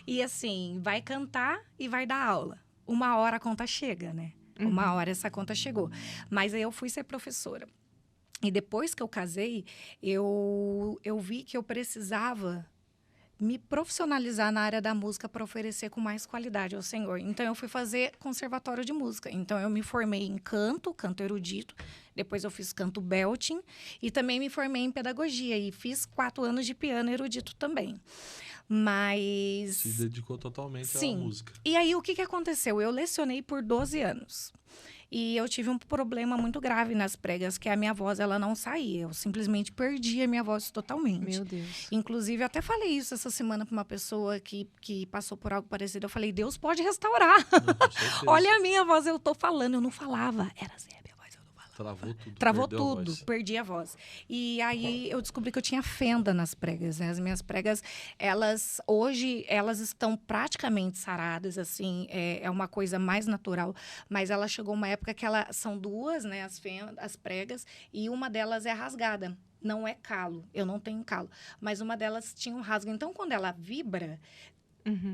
E assim, vai cantar e vai dar aula. Uma hora a conta chega, né? Uma hora essa conta chegou. Mas aí eu fui ser professora. E depois que eu casei, eu vi que eu precisava me profissionalizar na área da música para oferecer com mais qualidade ao Senhor. Então, eu fui fazer conservatório de música. Então, eu me formei em canto erudito. Depois, eu fiz canto belting. E também me formei em pedagogia. E fiz 4 anos de piano erudito também. Mas... Se dedicou totalmente à música. E aí, o que aconteceu? Eu lecionei por 12 anos. E eu tive um problema muito grave nas pregas, que a minha voz ela não saía. Eu simplesmente perdi a minha voz totalmente. Meu Deus. Inclusive, eu até falei isso essa semana para uma pessoa que passou por algo parecido. Eu falei, Deus pode restaurar. Olha a minha voz, eu tô falando. Eu não falava. Era assim, a minha voz, eu não falava. Travou tudo. Travou tudo, perdi a voz. E aí eu descobri que eu tinha fenda nas pregas, né? As minhas pregas, hoje, elas estão praticamente saradas, assim, é uma coisa mais natural. Mas ela chegou uma época que são duas, né, as pregas, e uma delas é rasgada. Não é calo, eu não tenho calo. Mas uma delas tinha um rasgo. Então, quando ela vibra,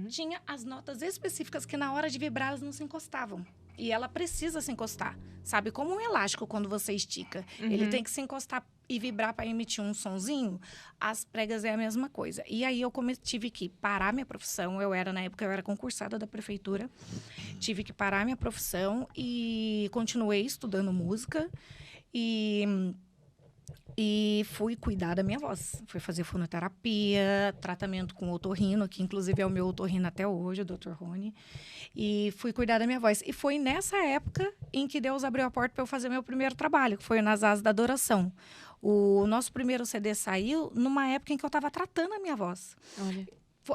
tinha as notas específicas que na hora de vibrar elas não se encostavam. E ela precisa se encostar, sabe? Como um elástico quando você estica. Ele tem que se encostar e vibrar para emitir um sonzinho. As pregas é a mesma coisa. E aí eu tive que parar minha profissão. Na época eu era concursada da prefeitura. Tive que parar minha profissão e continuei estudando música. E fui cuidar da minha voz. Fui fazer fonoterapia, tratamento com otorrino, que inclusive é o meu otorrino até hoje, o Dr. Rony. E fui cuidar da minha voz. E foi nessa época em que Deus abriu a porta para eu fazer meu primeiro trabalho, que foi nas Asas da Adoração. O nosso primeiro CD saiu numa época em que eu estava tratando a minha voz. Olha.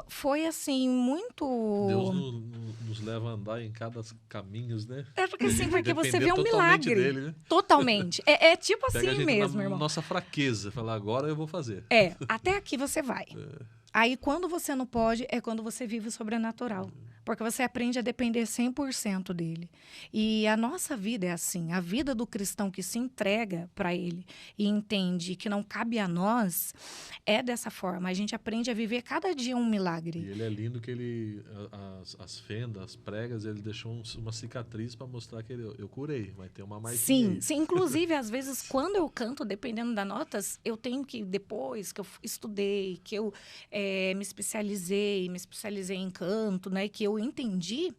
Foi, assim, muito... Deus nos leva a andar em cada caminhos, né? Porque assim, porque você vê um milagre. Dele, né? Totalmente. É tipo Pega assim mesmo, na irmão. Nossa fraqueza. Falar, agora eu vou fazer. Até aqui você vai. Aí, quando você não pode, é quando você vive o sobrenatural. Porque você aprende a depender 100% dele. E a nossa vida é assim. A vida do cristão que se entrega para ele e entende que não cabe a nós é dessa forma. A gente aprende a viver cada dia um milagre. E ele é lindo que as fendas, as pregas, ele deixou uma cicatriz para mostrar que eu curei. Vai ter uma marquinha. Sim. Inclusive, às vezes, quando eu canto, dependendo das notas, eu tenho que, depois que eu estudei, que eu me especializei em canto, né? Que eu entendi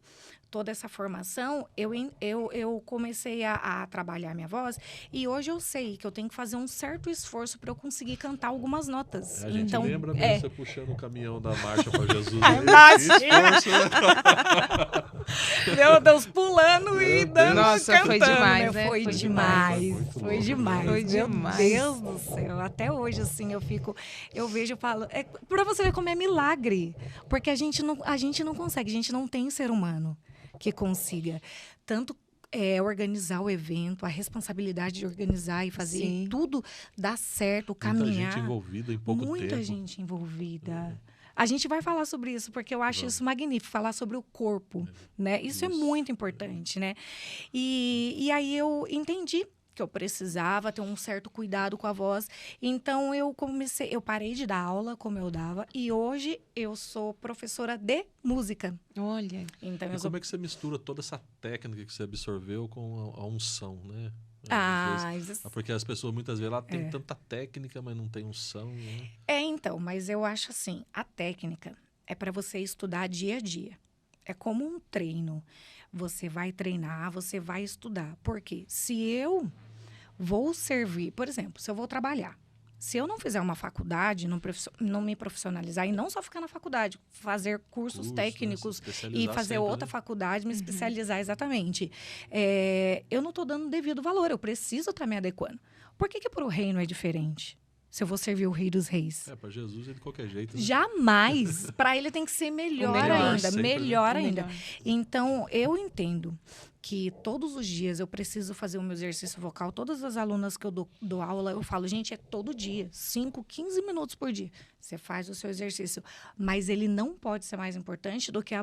toda essa formação, eu comecei a trabalhar a minha voz e hoje eu sei que eu tenho que fazer um certo esforço para eu conseguir cantar algumas notas. A gente então, lembra mesmo você puxando o caminhão da marcha para Jesus. Meu Deus, pulando e dando, Nossa, cantando. foi demais, né? Foi demais. Foi Meu demais. Deus do céu. Até hoje, assim, eu vejo e falo... Para você ver como é milagre. Porque a gente não consegue, a gente não tem ser humano que consiga tanto organizar o evento, a responsabilidade de organizar e fazer tudo dar certo, caminhar. Muita gente envolvida em pouco tempo. Muita gente envolvida. A gente vai falar sobre isso, porque eu acho isso magnífico, falar sobre o corpo, né? Isso é muito importante, né? E aí eu entendi que eu precisava ter um certo cuidado com a voz. Então, eu parei de dar aula como eu dava e hoje eu sou professora de música. Olha. Então, como é que você mistura toda essa técnica que você absorveu com a unção, né? Porque as pessoas muitas vezes têm tanta técnica, mas não tem unção, né? Então, mas eu acho assim, a técnica é para você estudar dia a dia. É como um treino. Você vai treinar, você vai estudar. Porque se eu vou servir, por exemplo, se eu vou trabalhar, se eu não fizer uma faculdade, não me profissionalizar, e não só ficar na faculdade, fazer cursos técnicos e fazer outra faculdade, me especializar exatamente, eu não estou dando devido valor, eu preciso estar me adequando. Por que para o reino é diferente? Se eu vou servir o Rei dos Reis. Para Jesus é de qualquer jeito. Né? Jamais. Para ele tem que ser melhor ainda. Melhor ainda. Então, eu entendo que todos os dias eu preciso fazer o meu exercício vocal. Todas as alunas que eu dou aula, eu falo, gente, é todo dia. 5, 15 minutos por dia. Você faz o seu exercício. Mas ele não pode ser mais importante do que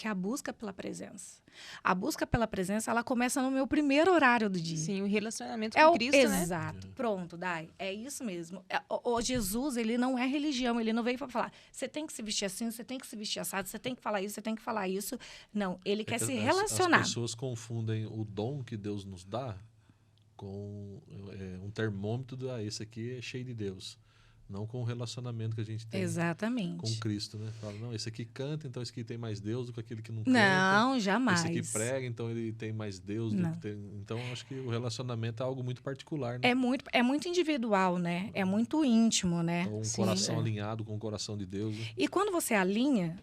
a busca pela presença. A busca pela presença, ela começa no meu primeiro horário do dia. Sim, o relacionamento com Cristo, né? Exato. Pronto, Dai. É isso mesmo. O Jesus, ele não é religião. Ele não veio para falar, você tem que se vestir assim, você tem que se vestir assado, você tem que falar isso, você tem que falar isso. Não, ele quer se relacionar. As pessoas confundem o dom que Deus nos dá com um termômetro esse aqui é cheio de Deus. Não com o relacionamento que a gente tem com Cristo, né? Fala, não, esse aqui canta, então esse aqui tem mais Deus do que aquele que não canta. Não, jamais. Esse aqui prega, então ele tem mais Deus do que tem... Então, acho que o relacionamento é algo muito particular, né? É muito individual, né? É muito íntimo, né? Então, coração alinhado com o coração de Deus. Né? E quando você alinha,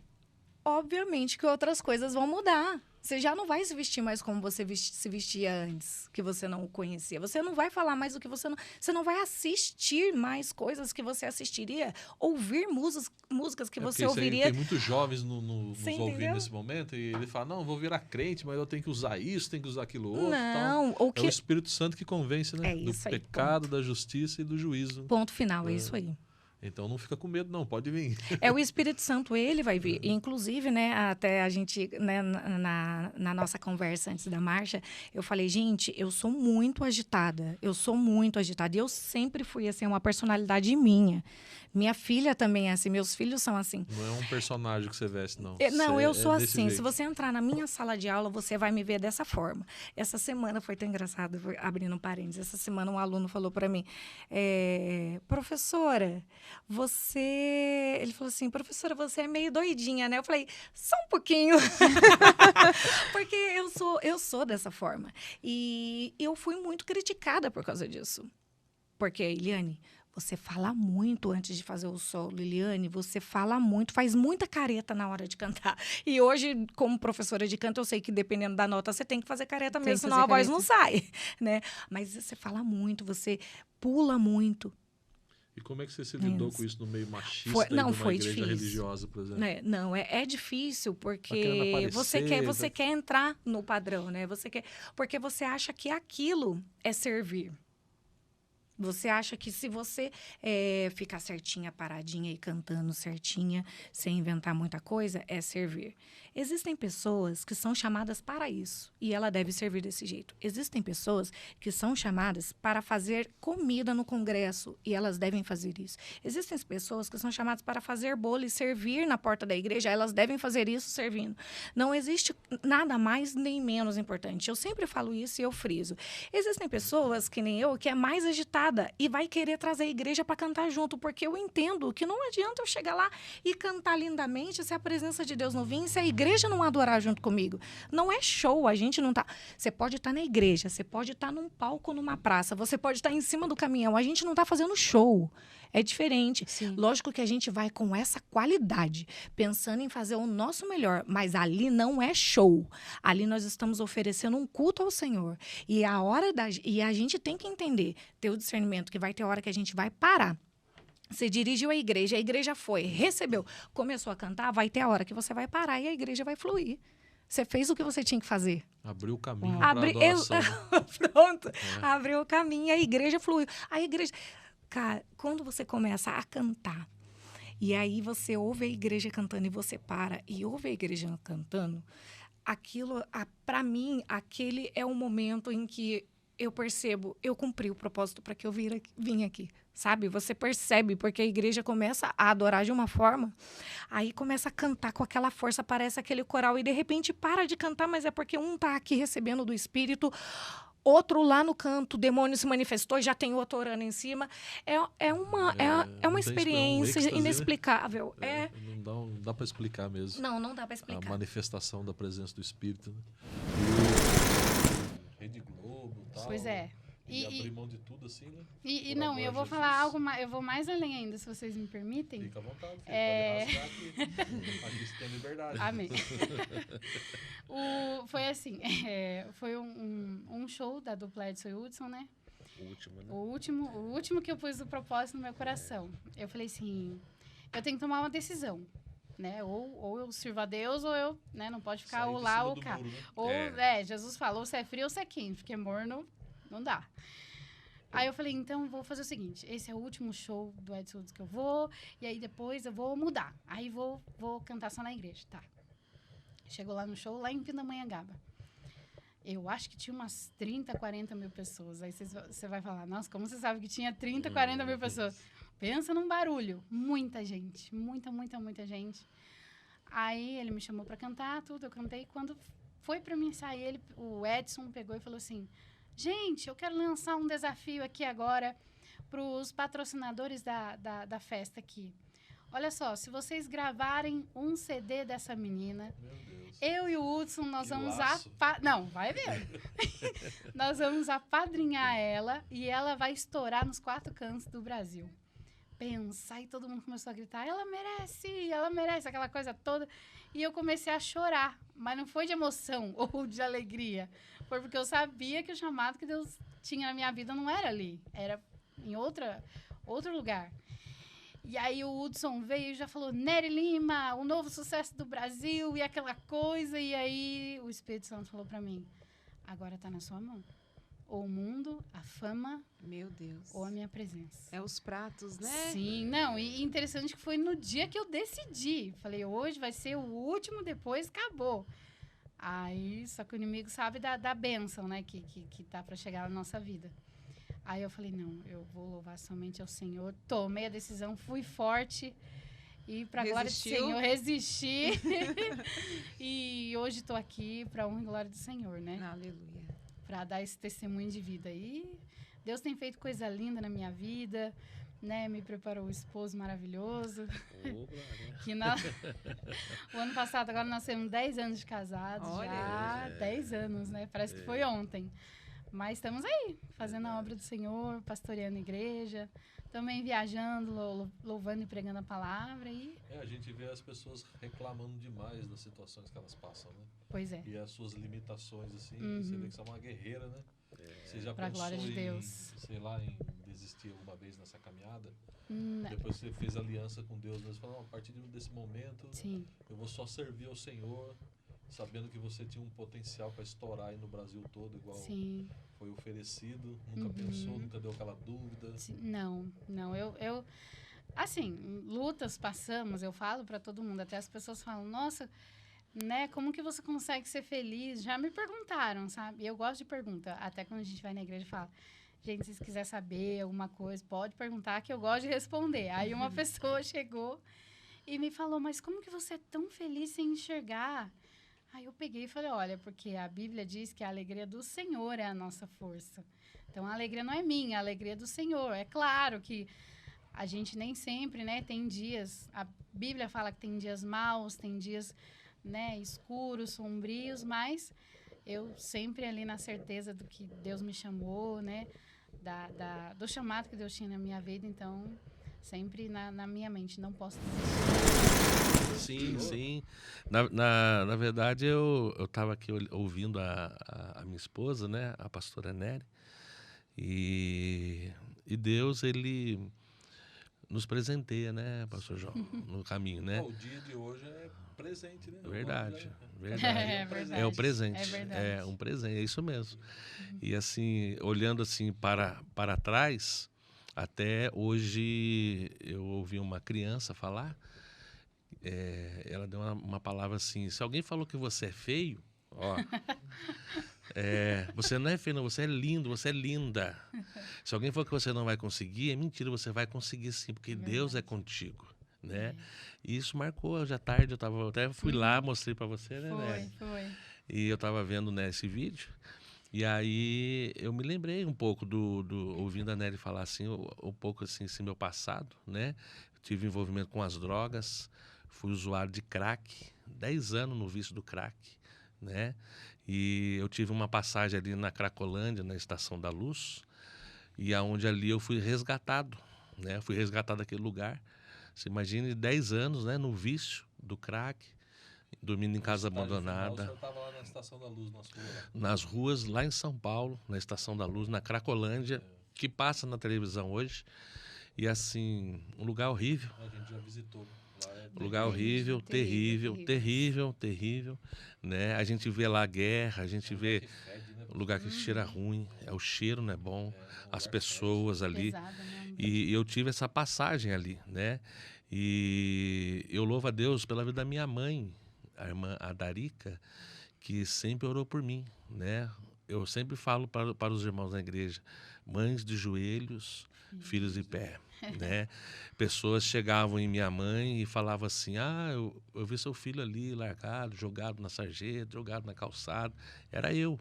obviamente que outras coisas vão mudar. Você já não vai se vestir mais como você se vestia antes, que você não o conhecia. Você não vai falar mais o que você não... Você não vai assistir mais coisas que você assistiria, ouvir músicas que você ouviria. Tem muitos jovens nos ouvindo nesse momento e ele fala, não, vou virar crente, mas eu tenho que usar isso, tenho que usar aquilo outro. Não, tal. É o Espírito Santo que convence, né? Do pecado, da justiça e do juízo. Ponto final, é isso aí. Então não fica com medo, não, pode vir. É o Espírito Santo, ele vai vir. E, inclusive, né, até a gente, né, na nossa conversa antes da marcha, eu falei, gente, eu sou muito agitada. E eu sempre fui, assim, uma personalidade minha. Minha filha também é assim, meus filhos são assim. Não é um personagem que você veste, não. Não, eu sou assim. Jeito. Se você entrar na minha sala de aula, você vai me ver dessa forma. Essa semana foi tão engraçado, abrindo um parênteses. Essa semana um aluno falou para mim, professora, ele falou assim, professora, você é meio doidinha, né? Eu falei, só um pouquinho. Porque eu sou dessa forma. E eu fui muito criticada por causa disso. Porque, Eliane, você fala muito antes de fazer o solo, Liliane, você fala muito, faz muita careta na hora de cantar. E hoje, como professora de canto, eu sei que dependendo da nota, você tem que fazer careta mesmo, senão a voz não sai, né? Mas você fala muito, você pula muito. E como é que você se lidou com isso no meio machista foi igreja difícil. Religiosa, por exemplo? É difícil, porque aparecer, você quer entrar no padrão, né? Porque você acha que aquilo é servir. Você acha que se você ficar certinha, paradinha e cantando certinha, sem inventar muita coisa, é servir. Existem pessoas que são chamadas para isso, e ela deve servir desse jeito. Existem pessoas que são chamadas para fazer comida no congresso, e elas devem fazer isso. Existem pessoas que são chamadas para fazer bolo e servir na porta da igreja, elas devem fazer isso servindo. Não existe nada mais nem menos importante. Eu sempre falo isso e eu friso. Existem pessoas, que nem eu, que é mais agitada e vai querer trazer a igreja para cantar junto, porque eu entendo que não adianta eu chegar lá e cantar lindamente se a presença de Deus não vir, se a igreja não adorar junto comigo. Não é show, a gente não tá... Você pode estar na igreja, você pode estar num palco, numa praça, você pode estar em cima do caminhão, a gente não tá fazendo show. É diferente. Sim. Lógico que a gente vai com essa qualidade, pensando em fazer o nosso melhor, mas ali não é show. Ali nós estamos oferecendo um culto ao Senhor. E a gente tem que entender, ter o discernimento, que vai ter hora que a gente vai parar. Você dirigiu a igreja foi, recebeu, começou a cantar, vai ter a hora que você vai parar e a igreja vai fluir. Você fez o que você tinha que fazer. Abriu o caminho para a adoração. Pronto. Abriu o caminho e a igreja fluiu. A igreja... Cara, quando você começa a cantar, e aí você ouve a igreja cantando e você para e ouve a igreja cantando, aquilo, para mim, aquele é o momento em que eu percebo, eu cumpri o propósito para que eu vim aqui, sabe? Você percebe, porque a igreja começa a adorar de uma forma, aí começa a cantar com aquela força, parece aquele coral, e de repente para de cantar, mas é porque um tá aqui recebendo do Espírito, outro lá no canto, o demônio se manifestou, já tem outro orando em cima. É uma experiência inexplicável. Não dá para explicar mesmo. Não dá para explicar. A manifestação da presença do Espírito, né? Rede Globo e tal. Pois é. E abrir mão de tudo assim, né? Não, eu vou falar algo mais, eu vou mais além ainda, se vocês me permitem. Fica à vontade, pode rasgar aqui. Aqui você tem liberdade. Amém. Foi assim, foi um show da dupla Edson e Hudson, né? O último, né? O último que eu pus o propósito no meu coração. Eu falei assim, eu tenho que tomar uma decisão. Né? Ou eu sirvo a Deus, ou eu, né? Não pode ficar ou lá ou cá. Né? Ou, Jesus falou, se é frio ou se é quente, porque morno não dá. Aí eu falei, então vou fazer o seguinte, esse é o último show do Edson que eu vou, e aí depois eu vou mudar. Aí vou cantar só na igreja, tá? Chegou lá no show, lá em Pindamonhangaba. Eu acho que tinha umas 30, 40 mil pessoas. Aí você vai falar, nossa, como você sabe que tinha 30, 40 mil pessoas? Pensa num barulho. Muita gente. Muita gente. Aí ele me chamou pra cantar, tudo. Eu cantei. Quando foi pra mim sair, o Edson pegou e falou assim, gente, eu quero lançar um desafio aqui agora pros patrocinadores da festa aqui. Olha só, se vocês gravarem um CD dessa menina, eu e o Hudson, nós vamos Não, vai ver. Nós vamos apadrinhar ela e ela vai estourar nos 4 cantos do Brasil. pensa. Aí todo mundo começou a gritar, ela merece, aquela coisa toda. E eu comecei a chorar, mas não foi de emoção ou de alegria. Foi porque eu sabia que o chamado que Deus tinha na minha vida não era ali, era em outro lugar. E aí o Hudson veio e já falou, Nery Lima, o novo sucesso do Brasil e aquela coisa. E aí o Espírito Santo falou para mim, agora tá na sua mão. Ou o mundo, a fama, meu Deus, ou a minha presença. É os pratos, né? Sim, não, e interessante que foi no dia que eu decidi. Falei, hoje vai ser o último, depois acabou. Aí, só que o inimigo sabe da bênção, né, que tá para chegar na nossa vida. Aí eu falei, não, eu vou louvar somente ao Senhor. Tomei a decisão, fui forte. E para a glória do Senhor, resisti. E hoje estou aqui para a honra e glória do Senhor, né? Aleluia. Para dar esse testemunho de vida. E Deus tem feito coisa linda na minha vida, né? Me preparou um esposo maravilhoso. Que o ano passado, agora nós temos 10 anos de casados. Olha, já 10 anos, né? Parece que foi ontem. Mas estamos aí, fazendo a obra do Senhor, pastoreando a igreja, também viajando, louvando e pregando a palavra. A gente vê as pessoas reclamando demais das situações que elas passam, né? Pois é. E as suas limitações, assim, você vê que você é uma guerreira, né? Você já pra glória de Deus. Sei lá, em desistir alguma vez nessa caminhada? Depois você fez aliança com Deus, você falou, a partir desse momento, eu vou só servir ao Senhor, sabendo que você tinha um potencial para estourar aí no Brasil todo, igual foi oferecido, nunca pensou, nunca deu aquela dúvida? Não, eu assim, lutas passamos, eu falo para todo mundo, até as pessoas falam, nossa, né, como que você consegue ser feliz? Já me perguntaram, sabe? Eu gosto de pergunta, até quando a gente vai na igreja e fala, gente, se quiser saber alguma coisa, pode perguntar que eu gosto de responder. Aí uma pessoa chegou e me falou, mas como que você é tão feliz sem enxergar? Aí eu peguei e falei, olha, porque a Bíblia diz que a alegria do Senhor é a nossa força. Então, a alegria não é minha, a alegria é do Senhor. É claro que a gente nem sempre, né, tem dias... A Bíblia fala que tem dias maus, tem dias, né, escuros, sombrios, mas eu sempre ali na certeza do que Deus me chamou, né, do chamado que Deus tinha na minha vida. Então, sempre na minha mente, não posso desistir. Sim. Na verdade, eu estava aqui ouvindo a minha esposa, né, a pastora Nery, e Deus, ele nos presenteia, né, pastor João, no caminho, né? O dia de hoje é presente, né? Verdade. É o presente. É um presente, é isso mesmo. E assim, olhando assim para trás, até hoje eu ouvi uma criança falar, ela deu uma palavra assim, se alguém falou que você é feio, ó, você não é feio, não, você é lindo, você é linda. Se alguém falou que você não vai conseguir, é mentira, você vai conseguir sim, porque Deus é contigo, né? E isso marcou, hoje à tarde eu até fui lá, mostrei para você, né? Foi. E eu estava vendo, né, esse vídeo, e aí eu me lembrei um pouco ouvindo a Nery falar assim, um pouco assim, esse meu passado, né? Eu tive envolvimento com as drogas, fui usuário de crack, 10 anos no vício do crack, né? E eu tive uma passagem ali na Cracolândia, na Estação da Luz, e aonde ali eu fui resgatado, né? Fui resgatado daquele lugar. Você imagine 10 anos, né, no vício do crack, dormindo em casa abandonada. Você estava lá na Estação da Luz, nas ruas lá. Nas ruas, lá em São Paulo, na Estação da Luz, na Cracolândia, que passa na televisão hoje. E assim, um lugar horrível. A gente já visitou. Um lugar horrível, terrível, né? A gente vê lá a guerra, a gente vê um lugar que cheira ruim, o cheiro não é bom, as pessoas ali. E eu tive essa passagem ali, né? E eu louvo a Deus pela vida da minha mãe, a irmã Adarica, que sempre orou por mim, né? Eu sempre falo para os irmãos da igreja, mães de joelhos, filhos de pé, né? Pessoas chegavam em minha mãe e falavam assim, eu vi seu filho ali largado, jogado na sarjeta, jogado na calçada. Era eu.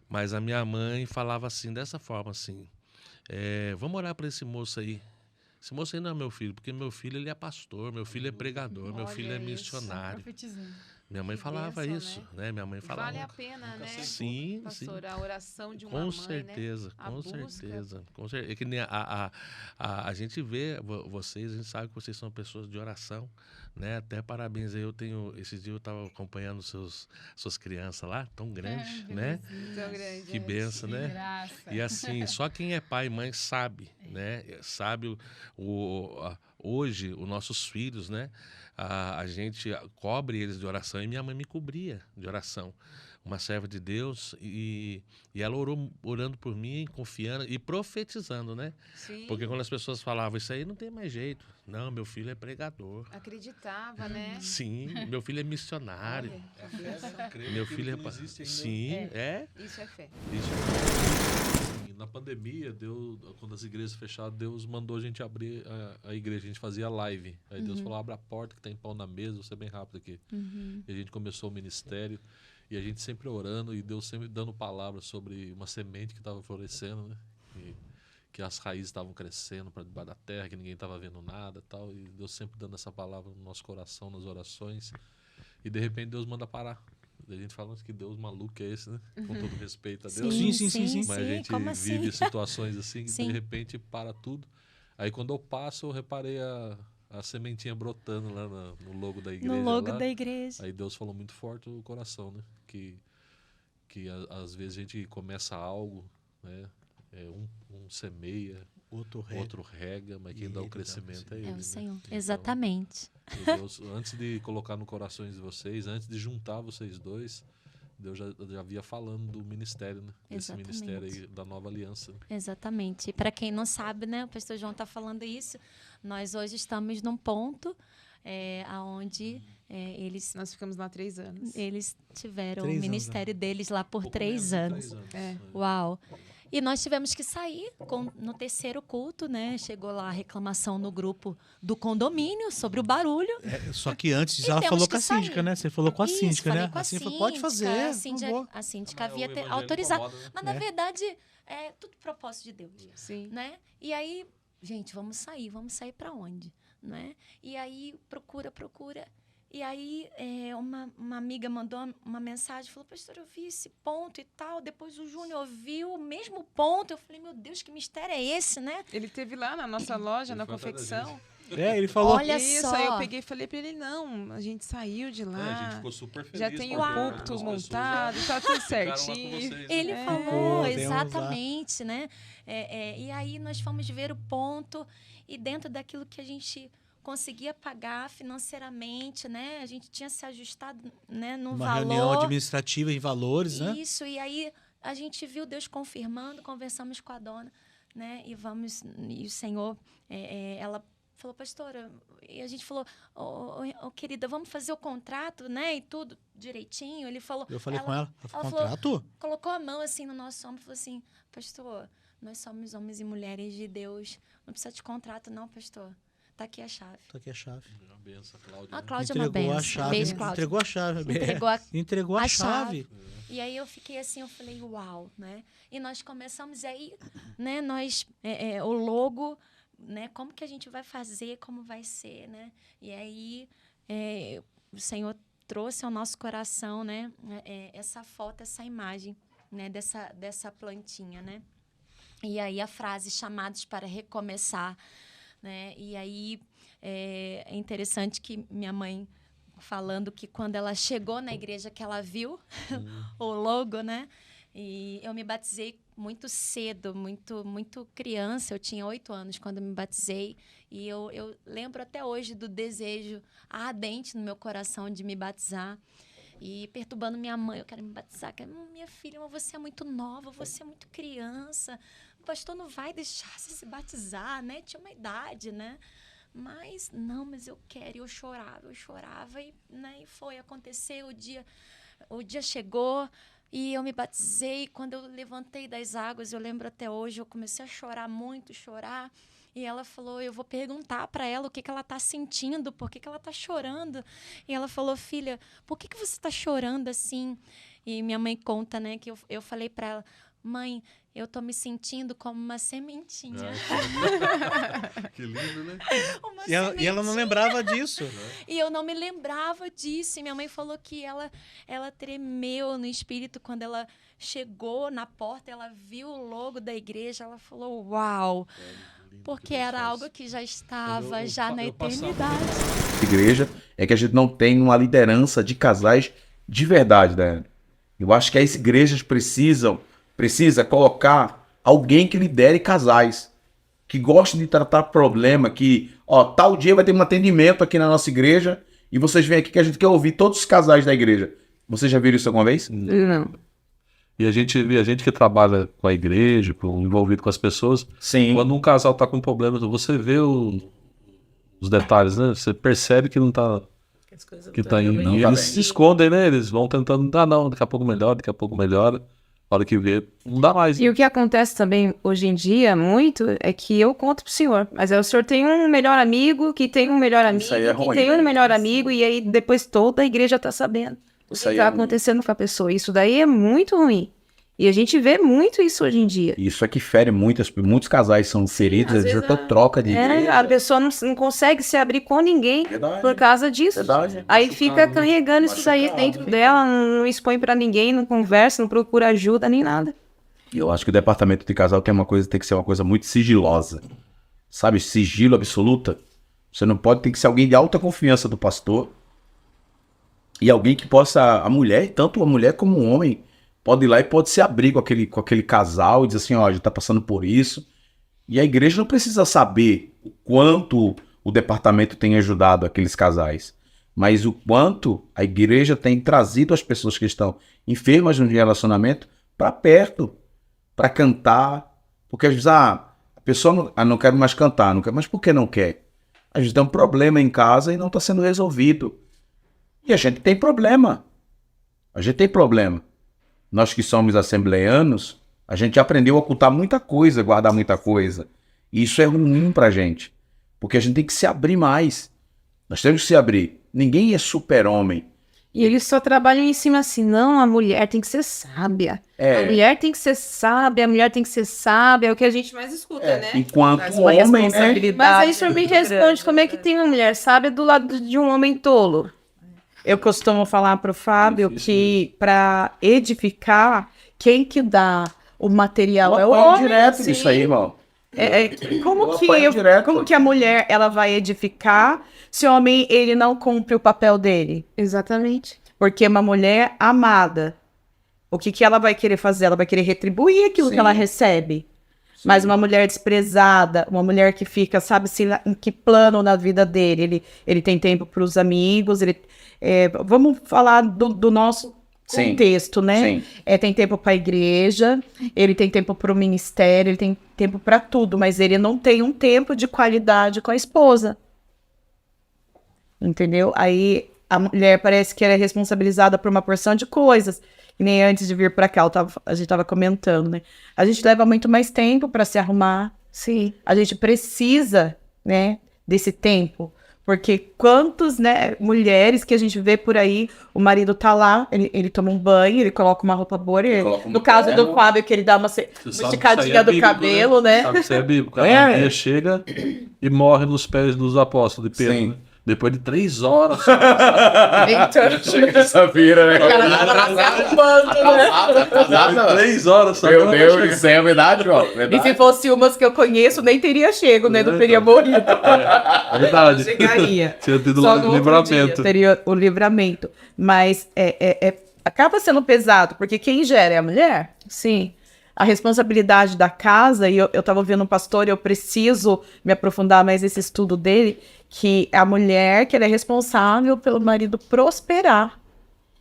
Mas a minha mãe falava assim, dessa forma assim, vamos orar para esse moço aí. Esse moço aí não é meu filho, porque meu filho ele é pastor, meu filho é pregador, meu filho é missionário. Minha mãe falava bênção, isso, né? Minha mãe falava. Vale a pena, né? Sim, pastor, sim. a oração de uma com mãe, certeza, né? Com certeza. É que nem a gente vê vocês, a gente sabe que vocês são pessoas de oração, né? Até parabéns aí, esses dias eu estava acompanhando suas crianças lá, tão grandes, né? Tão grande. Que benção, né? Graça. E assim, só quem é pai e mãe sabe, né? Sabe hoje, os nossos filhos, né? A gente cobre eles de oração e minha mãe me cobria de oração. Uma serva de Deus e ela orando por mim, confiando e profetizando, né? Sim. Porque quando as pessoas falavam, isso aí não tem mais jeito. Não, meu filho é pregador. Acreditava, né? Sim, meu filho é missionário. Olha, Meu filho é... Sim, Isso é fé. Na pandemia, quando as igrejas fecharam, Deus mandou a gente abrir a igreja. A gente fazia live. Aí Deus falou, abre a porta que tem pão na mesa, vou ser bem rápido aqui. E a gente começou o ministério. E a gente sempre orando e Deus sempre dando palavras sobre uma semente que estava florescendo, né? Que as raízes estavam crescendo para debaixo da terra, que ninguém estava vendo nada e tal. E Deus sempre dando essa palavra no nosso coração, nas orações. E de repente Deus manda parar. A gente fala que Deus maluco é esse, né? Com todo respeito a Deus. Sim. Mas a gente vive situações assim que de repente para tudo. Aí quando eu passo, eu reparei a sementinha brotando lá no logo da igreja. No logo lá. da igreja. Aí Deus falou muito forte no coração, né? Que às vezes a gente começa algo, né? Um semeia, outro rega, mas quem dá o crescimento é ele. É o né? Senhor. Então, Exatamente. Deus, antes de colocar no coração de vocês, antes de juntar vocês dois, Deus já havia falando do ministério, né? Desse ministério aí, da nova aliança. Exatamente. E para quem não sabe, né, o pastor João está falando isso, nós hoje estamos num ponto onde Nós ficamos lá 3 anos. Eles tiveram 3 o ministério deles lá por 3 anos. 3 anos. Uau! E nós tivemos que sair no terceiro culto, né? Chegou lá a reclamação no grupo do condomínio sobre o barulho. Só que antes ela falou com a síndica, né? Você falou com a síndica, né? Com a Assim, síndica, pode fazer. a síndica havia autorizado. Incomoda, né? Mas, na verdade, é tudo propósito de Deus. Sim. Né? E aí, gente, vamos sair para onde? Né? E aí, procura. E aí, uma amiga mandou uma mensagem, falou, pastor, eu vi esse ponto e tal. Depois o Júnior viu o mesmo ponto. Eu falei, meu Deus, que mistério é esse, né? Ele teve lá na nossa loja, na confecção. Ele falou. Olha isso, só. aí eu peguei e falei pra ele, não, a gente saiu de lá. A gente ficou super feliz. Já tem o porque púlpito as montado, tá tudo certinho. Vocês, né? Ele falou, Temos exatamente, né? E aí nós fomos ver o ponto e dentro daquilo que a gente conseguia pagar financeiramente, né? A gente tinha se ajustado, né, no Uma valor. reunião administrativa em valores, né? Isso, e aí a gente viu Deus confirmando, conversamos com a dona, né? E o Senhor, ela falou, pastora, e a gente falou, querida, vamos fazer o contrato, né? E tudo direitinho. Ele falou. Eu falei com ela, contrato? Falou, colocou a mão assim no nosso ombro e falou assim, pastor, nós somos homens e mulheres de Deus, não precisa de contrato, não, pastor. Tá aqui a chave. Tá aqui a chave. Uma benção, Cláudia. A Cláudia é uma benção. Beijo, Cláudia. Entregou a chave. Entregou a chave. E aí eu fiquei assim, eu falei, uau, né? E nós começamos aí, né? O logo, né? Como que a gente vai fazer, como vai ser, né? E aí o Senhor trouxe ao nosso coração, né? Essa foto, essa imagem, né? Dessa plantinha, né? E aí a frase, chamados para recomeçar, né? E aí é interessante que minha mãe falando que quando ela chegou na igreja que ela viu o logo, né? E eu me batizei muito cedo, muito criança. Eu tinha 8 anos quando me batizei. E eu lembro até hoje do desejo ardente no meu coração de me batizar. E perturbando minha mãe, eu quero me batizar. Minha filha, mas você é muito nova, você é muito criança. O pastor não vai deixar você se batizar, né? Tinha uma idade, né? Mas, não, mas eu quero. E eu chorava. E, né? E foi, aconteceu, o dia chegou e eu me batizei. Quando eu levantei das águas, eu lembro até hoje, eu comecei a chorar muito, E ela falou, eu vou perguntar para ela o que ela está sentindo, por que ela está chorando. E ela falou, filha, por que você está chorando assim? E minha mãe conta, né, que eu falei para ela, mãe, eu estou me sentindo como uma sementinha. Que lindo, né? E ela não lembrava disso. E eu não me lembrava disso. E minha mãe falou que ela tremeu no espírito quando ela chegou na porta, ela viu o logo da igreja, ela falou, uau! Porque era algo que já estava já na eternidade. Igreja é que a gente não tem uma liderança de casais de verdade, né? Eu acho que as igrejas precisa colocar alguém que lidere casais, que goste de tratar problema, que, tal dia vai ter um atendimento aqui na nossa igreja e vocês vêm aqui que a gente quer ouvir todos os casais da igreja. Vocês já viram isso alguma vez? Não. E a gente que trabalha com a igreja, envolvido com as pessoas, sim, quando um casal tá com problema, você vê os detalhes, né? Você percebe que não tá... Que tá indo. E eles se escondem, né? Eles vão tentando, não, daqui a pouco melhora. A hora que vê, não dá mais. E o que acontece também hoje em dia, muito, é que eu conto pro senhor. Mas aí o senhor tem um melhor amigo, que tem um melhor amigo, que tem um melhor amigo, e aí depois toda a igreja tá sabendo o que tá acontecendo com a pessoa. Isso daí é muito ruim. E a gente vê muito isso hoje em dia. Isso é que fere muitos casais são feridos, eles já troca de igreja. A pessoa não consegue se abrir com ninguém por causa disso. Aí fica carregando isso daí dentro dela, não expõe pra ninguém, não conversa, não procura ajuda, nem nada. Eu acho que o departamento de casal tem que ser uma coisa muito sigilosa. Sabe, sigilo absoluta. Você não pode, tem que ser alguém de alta confiança do pastor. E alguém que possa, tanto a mulher como o homem, pode ir lá e pode se abrir com aquele casal e dizer assim, a gente tá passando por isso. E a igreja não precisa saber o quanto o departamento tem ajudado aqueles casais, mas o quanto a igreja tem trazido as pessoas que estão enfermas no relacionamento para perto, para cantar. Porque às vezes a pessoa não quer mais cantar, mas por que não quer? A gente tem um problema em casa e não está sendo resolvido. E a gente tem problema. Nós que somos assembleanos, a gente aprendeu a ocultar muita coisa, guardar muita coisa. E isso é ruim pra gente. Porque a gente tem que se abrir mais. Nós temos que se abrir. Ninguém é super-homem. E eles só trabalham em cima assim, não, a mulher tem que ser sábia. A mulher tem que ser sábia, é o que a gente mais escuta, né? Enquanto homem, né? Mas aí o senhor me responde, como é que tem uma mulher sábia do lado de um homem tolo? Eu costumo falar para o Fábio que para edificar, quem que dá o material é o homem. Direto isso aí, irmão. Como que a mulher ela vai edificar se o homem ele não cumpre o papel dele? Exatamente. Porque uma mulher amada, o que ela vai querer fazer? Ela vai querer retribuir aquilo que ela recebe. Mas uma mulher desprezada, uma mulher que fica, sabe-se em que plano na vida dele. Ele tem tempo para os amigos, vamos falar do nosso contexto, né? Sim. Tem tempo para a igreja, ele tem tempo para o ministério, ele tem tempo para tudo, mas ele não tem um tempo de qualidade com a esposa. Entendeu? Aí a mulher parece que ela é responsabilizada por uma porção de coisas. E nem antes de vir para cá, a gente estava comentando, né? A gente leva muito mais tempo para se arrumar. Sim. A gente precisa, né, desse tempo. Porque quantas, né, mulheres que a gente vê por aí, o marido tá lá, ele toma um banho, ele coloca uma roupa boa. No caso do Fábio, que ele dá uma esticadinha do cabelo, né? Sabe, você é bíblico. A Bíblia chega e morre nos pés dos apóstolos de Pedro, né? Depois de 3 horas. Chega essa vira, né? Atrasado. 3 horas. Meu Deus, isso é verdade, João. E se fosse umas que eu conheço, nem teria chego, né? Não teria morrido. É verdade. Chegaria. Tinha tido Só o livramento. Teria o livramento. Mas acaba sendo pesado, porque quem gera é a mulher? Sim. A responsabilidade da casa, e eu estava ouvindo um pastor, e eu preciso me aprofundar mais nesse estudo dele, que a mulher que ela é responsável pelo marido prosperar.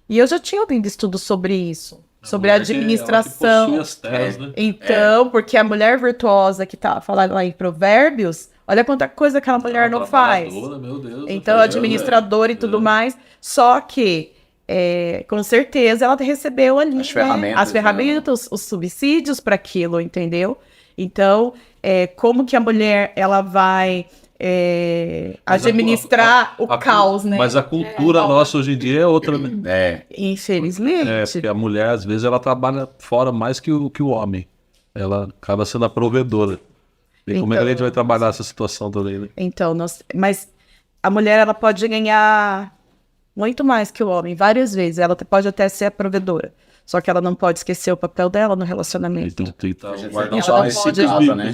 E eu já tinha ouvido estudos sobre isso, sobre a administração. Ela que possui as terras, né? Então, porque a mulher virtuosa que tá falando lá em Provérbios, olha quanta coisa aquela mulher não faz. Meu Deus, então, administradora e tudo mais. Só que com certeza ela recebeu ali as ferramentas, os subsídios para aquilo, entendeu? Então, como que a mulher ela vai administrar o caos, né? Mas a cultura nossa hoje em dia é outra, né? Infelizmente. Porque a mulher, às vezes, ela trabalha fora mais que o homem. Ela acaba sendo a provedora. E como é que a gente vai trabalhar essa situação também, né? Então, mas a mulher, ela pode ganhar muito mais que o homem, várias vezes. Ela pode até ser a provedora. Só que ela não pode esquecer o papel dela no relacionamento.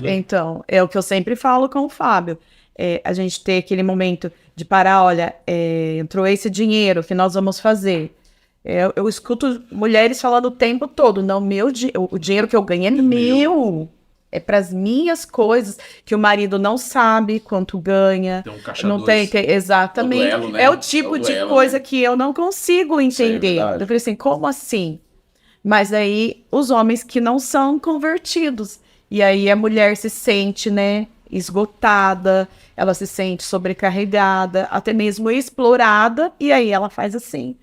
Então, é o que eu sempre falo com o Fábio. A gente ter aquele momento de parar, olha, entrou esse dinheiro, o que nós vamos fazer? Eu escuto mulheres falando o tempo todo, não, o dinheiro que eu ganho é meu. É para as minhas coisas, que o marido não sabe quanto ganha. Tem um caixa não tem, exatamente. Duelo, né? É o tipo de coisa que eu não consigo entender. Eu falei assim, como assim? Mas aí, os homens que não são convertidos. E aí, a mulher se sente, né, esgotada, ela se sente sobrecarregada, até mesmo explorada, e aí ela faz assim.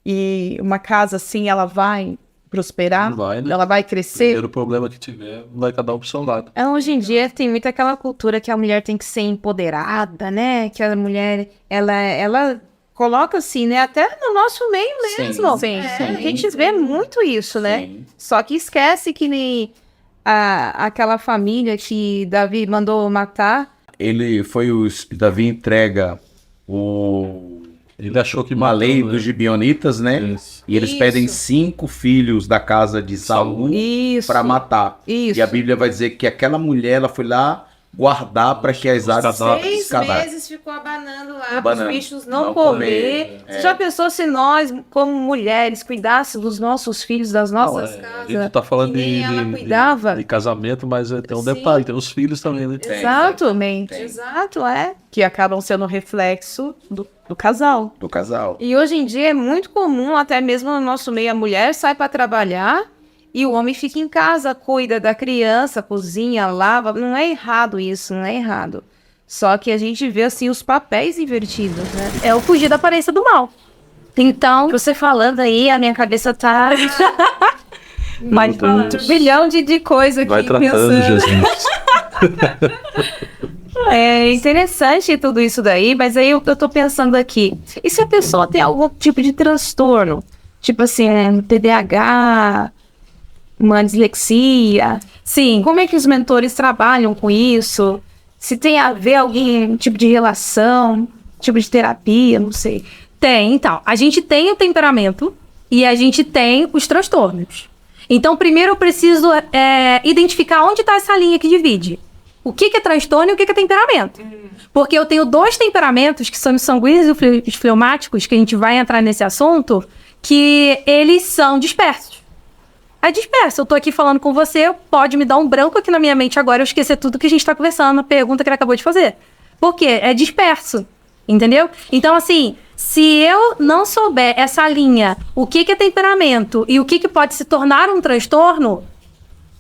E uma casa assim, ela vai prosperar, vai, né? Ela vai crescer. O primeiro problema que tiver, vai cada um pro seu lado. Hoje em dia, tem muito aquela cultura que a mulher tem que ser empoderada, né? Que a mulher, ela coloca assim, né? Até no nosso meio mesmo. Sim. A gente vê muito isso, né? Sim. Só que esquece que nem aquela família que Davi mandou matar. Davi entrega ele achou que uma lei dos gibeonitas, né? Isso. E eles pedem 5 filhos da casa de Saul para matar. Isso. E a Bíblia vai dizer que aquela mulher, ela foi lá guardar para que as águas... 6 meses ficou abanando lá para os bichos não comer. Você já pensou se nós, como mulheres, cuidássemos dos nossos filhos, das nossas casas? A gente tá falando de casamento, mas tem um detalhe, tem os filhos também, né? Exatamente. Exato, que acabam sendo reflexo do casal. Do casal. E hoje em dia é muito comum, até mesmo no nosso meio, a mulher sai para trabalhar e o homem fica em casa, cuida da criança, cozinha, lava. Não é errado isso, não é errado. Só que a gente vê, assim, os papéis invertidos, né? É o fugir da aparência do mal. Então, você falando aí, a minha cabeça tá... Mas um bilhão de coisa aqui. Vai tratando, Jesus. É interessante tudo isso daí, mas aí eu tô pensando aqui. E se a pessoa tem algum tipo de transtorno? Tipo assim, TDAH... uma dislexia. Sim, como é que os mentores trabalham com isso? Se tem a ver algum tipo de relação, tipo de terapia, não sei. Tem, então. A gente tem o temperamento e a gente tem os transtornos. Então, primeiro eu preciso identificar onde está essa linha que divide. O que é transtorno e o que é temperamento. Porque eu tenho 2 temperamentos, que são os sanguíneos e os fleumáticos, que a gente vai entrar nesse assunto, que eles são dispersos. É disperso. Eu tô aqui falando com você, pode me dar um branco aqui na minha mente agora, eu esquecer tudo que a gente tá conversando, a pergunta que ele acabou de fazer. Por quê? É disperso. Entendeu? Então, assim, se eu não souber essa linha, o que é temperamento e o que pode se tornar um transtorno,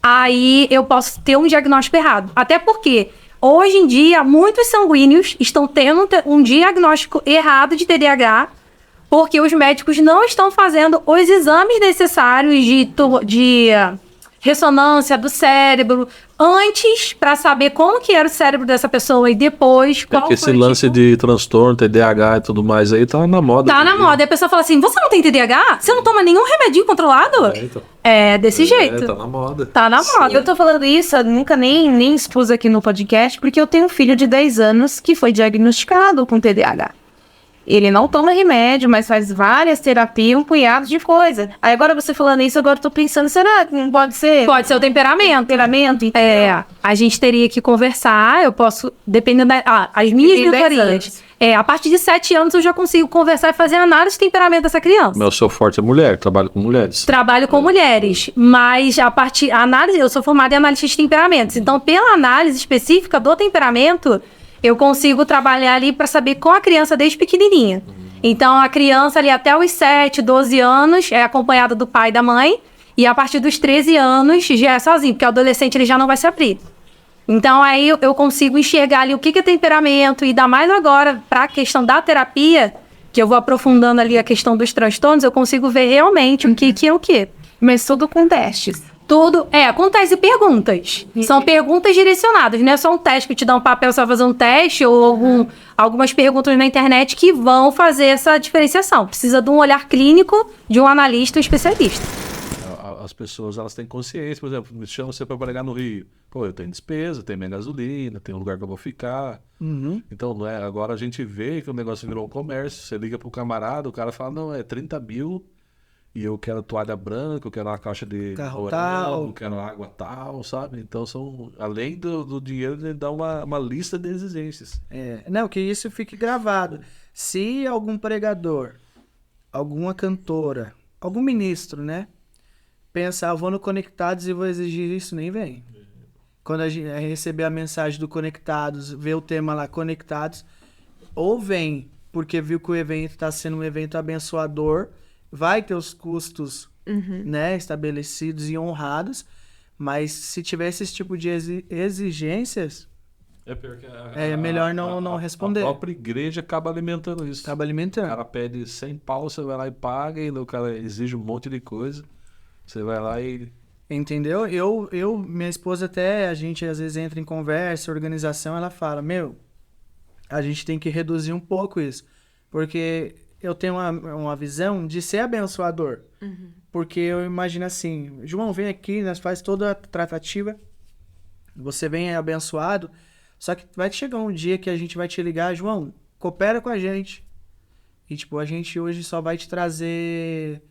aí eu posso ter um diagnóstico errado. Até porque, hoje em dia, muitos sanguíneos estão tendo um diagnóstico errado de TDAH, porque os médicos não estão fazendo os exames necessários de ressonância do cérebro antes, para saber como que era o cérebro dessa pessoa e depois qual foi esse lance de transtorno, TDAH e tudo mais aí tá na moda. Tá na moda. E a pessoa fala assim, você não tem TDAH? Você não toma nenhum remedinho controlado? Então. É desse jeito. Tá na moda. Tá na moda. Eu tô falando isso, eu nunca nem expus aqui no podcast, porque eu tenho um filho de 10 anos que foi diagnosticado com TDAH. Ele não toma remédio, mas faz várias terapias, um punhado de coisa. Aí agora você falando isso, agora eu tô pensando, será que não pode ser? Pode ser o temperamento. A gente teria que conversar, eu posso, dependendo as minhas mentorias. A partir de 7 anos eu já consigo conversar e fazer análise de temperamento dessa criança. Mas o seu forte é mulher, trabalho com mulheres. Trabalho com mulheres, mas a análise, eu sou formada em análise de temperamentos. Então, pela análise específica do temperamento, eu consigo trabalhar ali para saber com a criança desde pequenininha. Então, a criança ali até os 7, 12 anos é acompanhada do pai e da mãe. E a partir dos 13 anos já é sozinho, porque o adolescente ele já não vai se abrir. Então, aí eu consigo enxergar ali o que é temperamento. E ainda mais agora, para a questão da terapia, que eu vou aprofundando ali a questão dos transtornos, eu consigo ver realmente o que é o quê. Mas tudo com testes. Tudo, acontece perguntas. São perguntas direcionadas, não é só um teste que te dá um papel, você vai fazer um teste ou algumas perguntas na internet que vão fazer essa diferenciação. Precisa de um olhar clínico de um analista ou especialista. as pessoas elas têm consciência, por exemplo, me chama você para pregar no Rio. Pô, eu tenho despesa, tenho minha gasolina, tenho um lugar que eu vou ficar. Então, não é, agora a gente vê que o negócio virou um comércio. Você liga pro camarada, o cara fala, não, é 30 mil e eu quero toalha branca, eu quero uma caixa de carro tal, eu quero água tal, sabe? Então, além do dinheiro, ele dá uma lista de exigências. Não, que isso fique gravado. Se algum pregador, alguma cantora, algum ministro, né, pensar, eu vou no Conectados e vou exigir isso, nem vem. Quando a gente receber a mensagem do Conectados, ver o tema lá, Conectados, ou vem, porque viu que o evento está sendo um evento abençoador, vai ter os custos né, estabelecidos e honrados, mas se tiver esse tipo de exigências, é melhor não responder. A própria igreja acaba alimentando isso. Acaba alimentando. O cara pede 100 pau, você vai lá e paga, e o cara exige um monte de coisa, você vai lá e... Entendeu? Minha esposa até, a gente às vezes entra em conversa, organização, ela fala, a gente tem que reduzir um pouco isso, porque eu tenho uma visão de ser abençoador, porque eu imagino assim, João, vem aqui, nós faz toda a tratativa, você vem abençoado, só que vai chegar um dia que a gente vai te ligar, João, coopera com a gente, e tipo, a gente hoje só vai te trazer...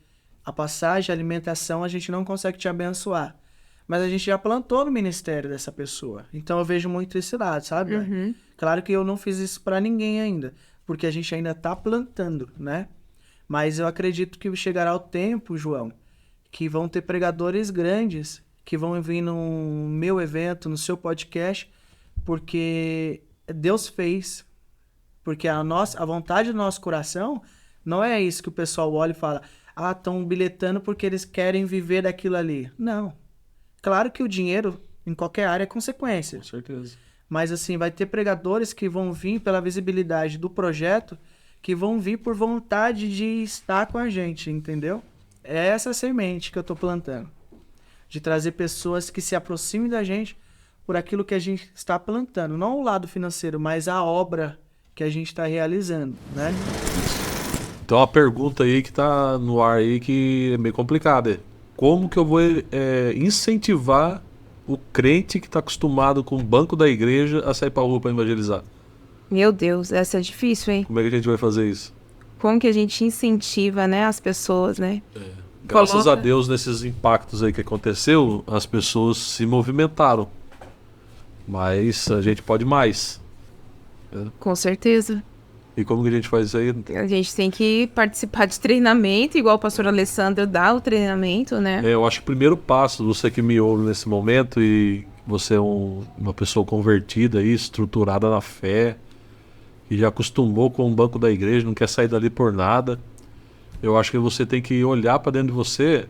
a passagem, a alimentação, a gente não consegue te abençoar. Mas a gente já plantou no ministério dessa pessoa. Então eu vejo muito esse lado, sabe? Claro que eu não fiz isso pra ninguém ainda, porque a gente ainda tá plantando, né? Mas eu acredito que chegará o tempo, João, que vão ter pregadores grandes que vão vir no meu evento, no seu podcast, porque Deus fez. Porque a vontade do nosso coração não é isso que o pessoal olha e fala... estão bilhetando porque eles querem viver daquilo ali. Não. Claro que o dinheiro, em qualquer área, é consequência. Com certeza. Mas, assim, vai ter pregadores que vão vir pela visibilidade do projeto, que vão vir por vontade de estar com a gente, entendeu? É essa semente que eu tô plantando. De trazer pessoas que se aproximem da gente por aquilo que a gente está plantando. Não o lado financeiro, mas a obra que a gente está realizando, né? Então a pergunta aí que tá no ar aí que é meio complicada. Como que eu vou incentivar o crente que está acostumado com o banco da igreja a sair pra rua para evangelizar? Meu Deus, essa é difícil, hein? Como é que a gente vai fazer isso? Como que a gente incentiva, né, as pessoas, né? Graças a Deus, nesses impactos aí que aconteceu, as pessoas se movimentaram. Mas a gente pode mais. Com certeza. E como que a gente faz isso aí? A gente tem que participar de treinamento, igual o pastor Alessandro dá o treinamento, né? Eu acho que o primeiro passo, você que me ouve nesse momento e você é uma pessoa convertida aí, estruturada na fé, que já acostumou com o banco da igreja, não quer sair dali por nada, eu acho que você tem que olhar para dentro de você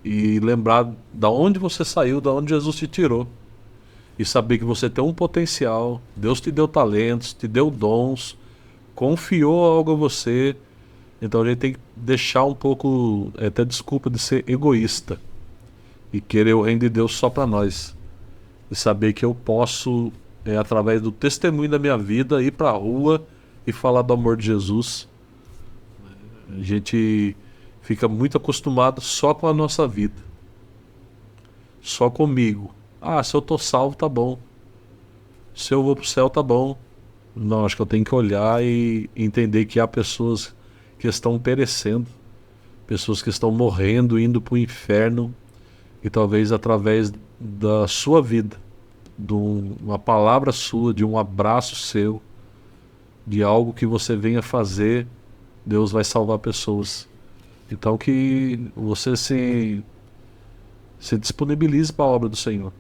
e lembrar da onde você saiu, da onde Jesus te tirou. E saber que você tem um potencial, Deus te deu talentos, te deu dons, confiou algo a você. Então a gente tem que deixar um pouco, até desculpa de ser egoísta e querer o reino de Deus só para nós. E saber que eu posso, através do testemunho da minha vida, ir para a rua e falar do amor de Jesus. A gente fica muito acostumado só com a nossa vida, só comigo. Se eu tô salvo, tá bom. Se eu vou pro céu, tá bom. Não, acho que eu tenho que olhar e entender que há pessoas que estão perecendo, pessoas que estão morrendo, indo pro inferno, e talvez através da sua vida, de uma palavra sua, de um abraço seu, de algo que você venha fazer, Deus vai salvar pessoas. Então que você se disponibilize para a obra do Senhor.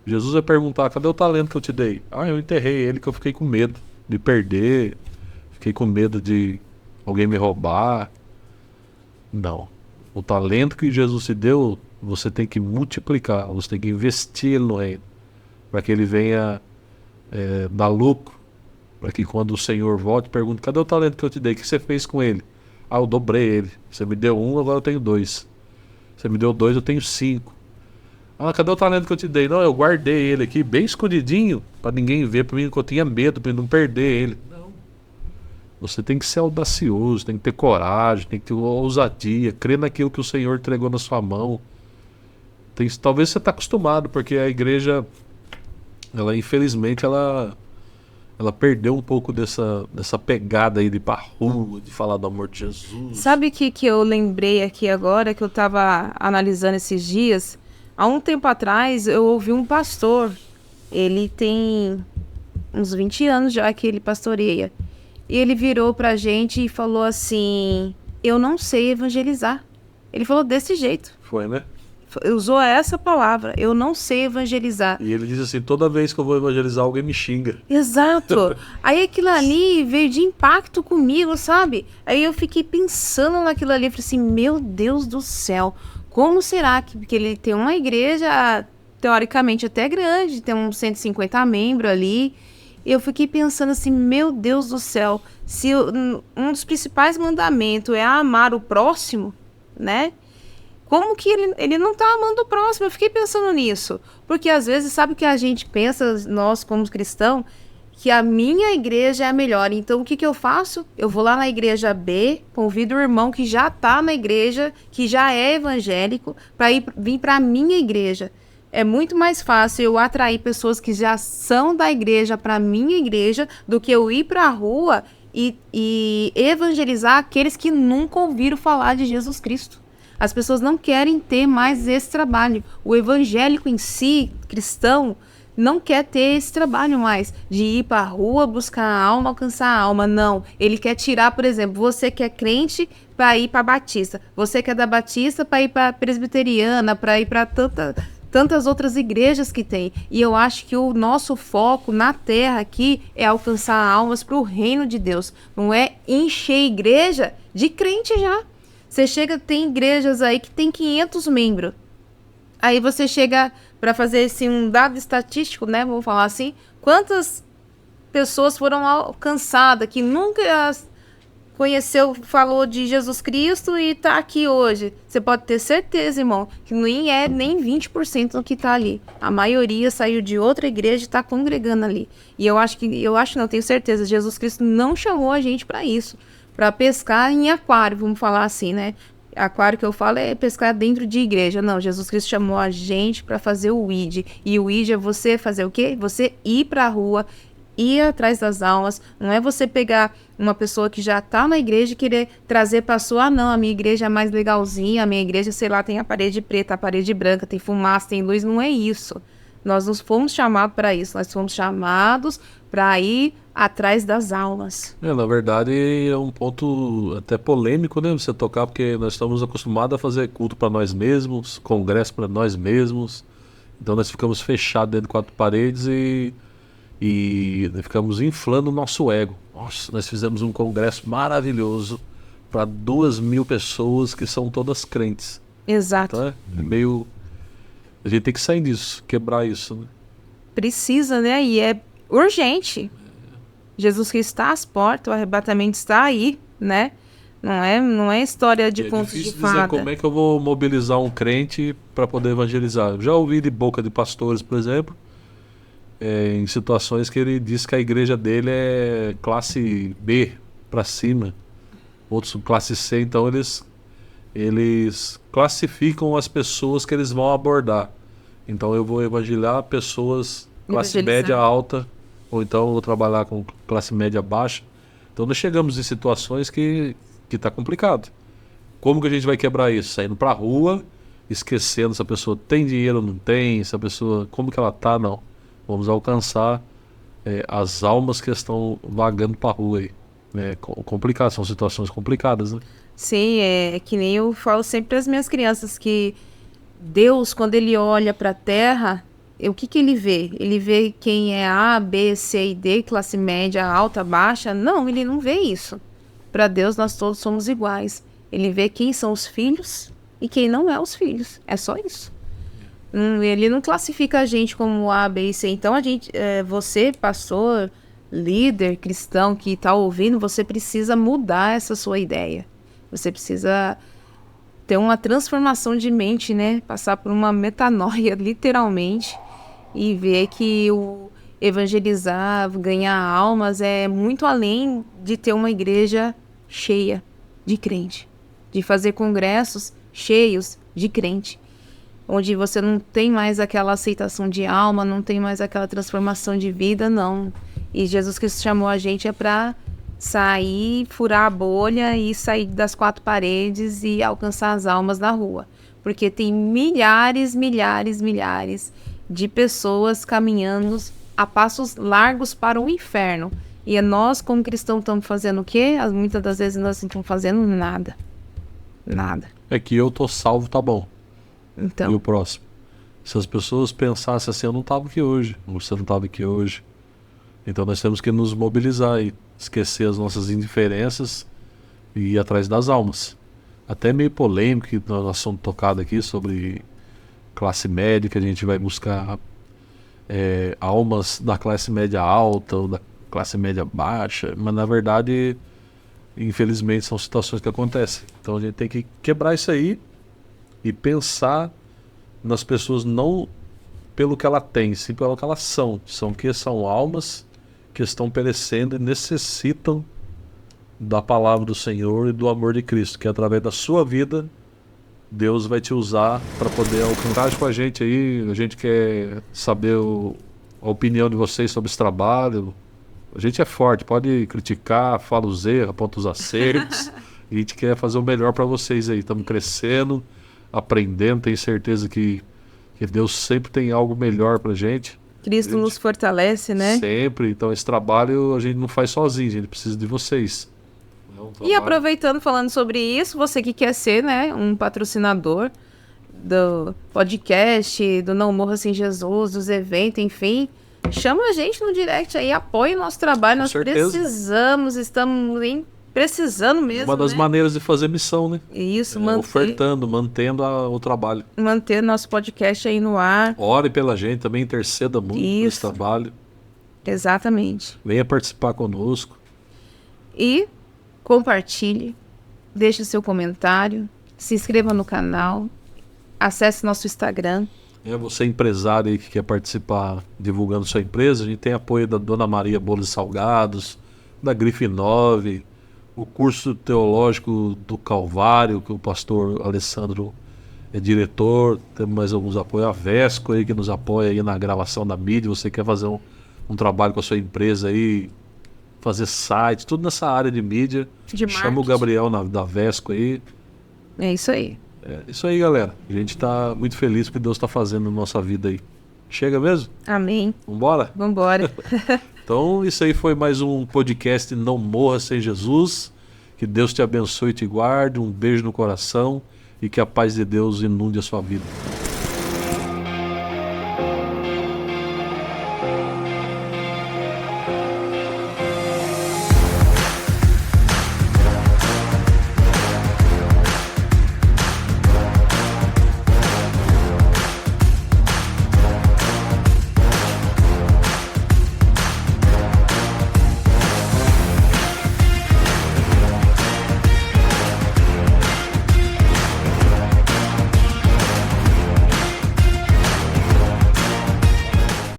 Jesus vai perguntar, cadê o talento que eu te dei? Eu enterrei ele, que eu fiquei com medo de perder, fiquei com medo de alguém me roubar. Não. O talento que Jesus te deu, você tem que multiplicar, você tem que investir no reino, para que ele venha dar lucro, para que quando o Senhor volte, pergunte, cadê o talento que eu te dei? O que você fez com ele? Eu dobrei ele. Você me deu 1, agora eu tenho 2. Você me deu 2, eu tenho 5. Cadê o talento que eu te dei? Não, eu guardei ele aqui bem escondidinho para ninguém ver, para mim que eu tinha medo, para não perder ele. Não. Você tem que ser audacioso, tem que ter coragem, tem que ter ousadia, crer naquilo que o Senhor entregou na sua mão. Talvez você está acostumado, porque a igreja, ela infelizmente, ela perdeu um pouco dessa pegada aí de ir pra rua, de falar do amor de Jesus. Sabe o que eu lembrei aqui agora, que eu estava analisando esses dias? Há um tempo atrás, eu ouvi um pastor, ele tem uns 20 anos já que ele pastoreia, e ele virou pra gente e falou assim, eu não sei evangelizar. Ele falou desse jeito. Foi, né? Usou essa palavra, eu não sei evangelizar. E ele diz assim, toda vez que eu vou evangelizar, alguém me xinga. Exato. Aí aquilo ali veio de impacto comigo, sabe? Aí eu fiquei pensando naquilo ali, falei assim, meu Deus do céu, como será que... Porque ele tem uma igreja, teoricamente até grande, tem uns 150 membros ali. E eu fiquei pensando assim, meu Deus do céu, se um dos principais mandamentos é amar o próximo, né? Como que ele não tá amando o próximo? Eu fiquei pensando nisso. Porque às vezes, sabe o que a gente pensa, nós como cristãos, que a minha igreja é a melhor. Então, o que eu faço? Eu vou lá na igreja B, convido o irmão que já tá na igreja, que já é evangélico, para vir para a minha igreja. É muito mais fácil eu atrair pessoas que já são da igreja para a minha igreja do que eu ir para a rua e evangelizar aqueles que nunca ouviram falar de Jesus Cristo. As pessoas não querem ter mais esse trabalho. O evangélico em si, cristão, não quer ter esse trabalho mais de ir para a rua, buscar a alma, alcançar a alma. Não. Ele quer tirar, por exemplo, você que é crente para ir para Batista. Você que é da Batista para ir para Presbiteriana, para ir para tantas outras igrejas que tem. E eu acho que o nosso foco na terra aqui é alcançar almas para o reino de Deus. Não é encher a igreja de crente já. Você chega, tem igrejas aí que tem 500 membros. Aí você chega para fazer assim, um dado estatístico, né? Vamos falar assim. Quantas pessoas foram alcançadas que nunca conheceu, falou de Jesus Cristo e tá aqui hoje? Você pode ter certeza, irmão, que nem é nem 20% do que tá ali. A maioria saiu de outra igreja e tá congregando ali. E não, tenho certeza, Jesus Cristo não chamou a gente para isso. Para pescar em aquário, vamos falar assim, né? Aquário que eu falo é pescar dentro de igreja. Não, Jesus Cristo chamou a gente para fazer o ID. E o ID é você fazer o quê? Você ir para a rua, ir atrás das almas. Não é você pegar uma pessoa que já está na igreja e querer trazer para a sua. Ah, não, a minha igreja é mais legalzinha, a minha igreja, sei lá, tem a parede preta, a parede branca, tem fumaça, tem luz. Não é isso. Nós não fomos chamados para isso. Nós fomos chamados para ir atrás das almas. Na verdade, é um ponto até polêmico, né? Você tocar, porque nós estamos acostumados a fazer culto para nós mesmos, congresso para nós mesmos. Então nós ficamos fechados dentro de 4 paredes e ficamos inflando o nosso ego. Nossa, nós fizemos um congresso maravilhoso para 2.000 pessoas que são todas crentes. Exato. Então é meio... A gente tem que sair disso, quebrar isso, né? Precisa, né? E é urgente. Jesus Cristo está às portas, o arrebatamento está aí, né? Não é história de contos de fada. Dizer como é que eu vou mobilizar um crente para poder evangelizar. Eu já ouvi de boca de pastores, por exemplo, em situações que ele diz que a igreja dele é classe B para cima, outros classe C, então eles classificam as pessoas que eles vão abordar. Então eu vou evangelizar pessoas classe média alta, ou então eu vou trabalhar com classe média baixa. Então nós chegamos em situações que tá complicado. Como que a gente vai quebrar isso? Saindo pra rua, esquecendo se a pessoa tem dinheiro ou não tem, se a pessoa, como que ela tá, não. Vamos alcançar as almas que estão vagando pra rua aí. Complicado, são situações complicadas, né? Sim, é que nem eu falo sempre para as minhas crianças, que Deus, quando ele olha para a terra, o que ele vê? Ele vê quem é A, B, C e D, classe média, alta, baixa? Não, ele não vê isso. Para Deus, nós todos somos iguais. Ele vê quem são os filhos e quem não é os filhos. É só isso. Ele não classifica a gente como A, B e C. Então, você, pastor, líder, cristão que está ouvindo, você precisa mudar essa sua ideia. Você precisa ter uma transformação de mente, né? Passar por uma metanoia, literalmente, e ver que o evangelizar, ganhar almas é muito além de ter uma igreja cheia de crente, de fazer congressos cheios de crente. onde você não tem mais aquela aceitação de alma, não tem mais aquela transformação de vida, não. E Jesus Cristo chamou a gente para sair, furar a bolha e sair das 4 paredes e alcançar as almas na rua. Porque tem milhares de pessoas caminhando a passos largos para o inferno. E nós, como cristãos, estamos fazendo o quê? Muitas das vezes nós não estamos fazendo nada. Nada. É que eu tô salvo, tá bom. Então. E o próximo? Se as pessoas pensassem assim, eu não estava aqui hoje, você não estava aqui hoje. Então nós temos que nos mobilizar e esquecer as nossas indiferenças e ir atrás das almas. Até meio polêmico que nós somos tocados aqui sobre classe média, que a gente vai buscar almas da classe média alta ou da classe média baixa, mas na verdade, infelizmente, são situações que acontecem. Então a gente tem que quebrar isso aí e pensar nas pessoas não pelo que ela tem, sim pelo que elas são. São almas que estão perecendo e necessitam da palavra do Senhor e do amor de Cristo, que através da sua vida Deus vai te usar para poder alcançar com a gente aí. A gente quer saber a opinião de vocês sobre esse trabalho. A gente é forte, pode criticar, fala os erros, aponta os acertos. E a gente quer fazer o melhor para vocês aí. Estamos crescendo, aprendendo, tenho certeza que Deus sempre tem algo melhor pra gente. Cristo nos fortalece, né? Sempre. Então esse trabalho a gente não faz sozinho, a gente precisa de vocês. E aproveitando, falando sobre isso, você que quer ser, né, um patrocinador do podcast, do Não Morra Sem Jesus, dos eventos, enfim, chama a gente no direct aí, apoie o nosso trabalho. Nós precisamos, estamos precisando mesmo. Uma das maneiras de fazer missão, né? Isso, ofertando, mantendo o trabalho. Manter nosso podcast aí no ar. Ore pela gente, também interceda muito por esse trabalho. Exatamente. Venha participar conosco. E compartilhe, deixe seu comentário, se inscreva no canal, acesse nosso Instagram. Você empresário aí que quer participar divulgando sua empresa, a gente tem apoio da Dona Maria Bolos e Salgados, da Grife 9, o curso teológico do Calvário, que o pastor Alessandro é diretor, temos mais alguns apoios, a Vesco aí que nos apoia aí na gravação da mídia. Você quer fazer um trabalho com a sua empresa aí, fazer site, tudo nessa área de mídia, chama o Gabriel da Vesco aí. É isso aí. É isso aí, galera. A gente está muito feliz com o que Deus está fazendo na nossa vida aí. Chega mesmo? Amém. Vambora? Vambora. Então, isso aí foi mais um podcast Não Morra Sem Jesus. Que Deus te abençoe e te guarde. Um beijo no coração e que a paz de Deus inunde a sua vida.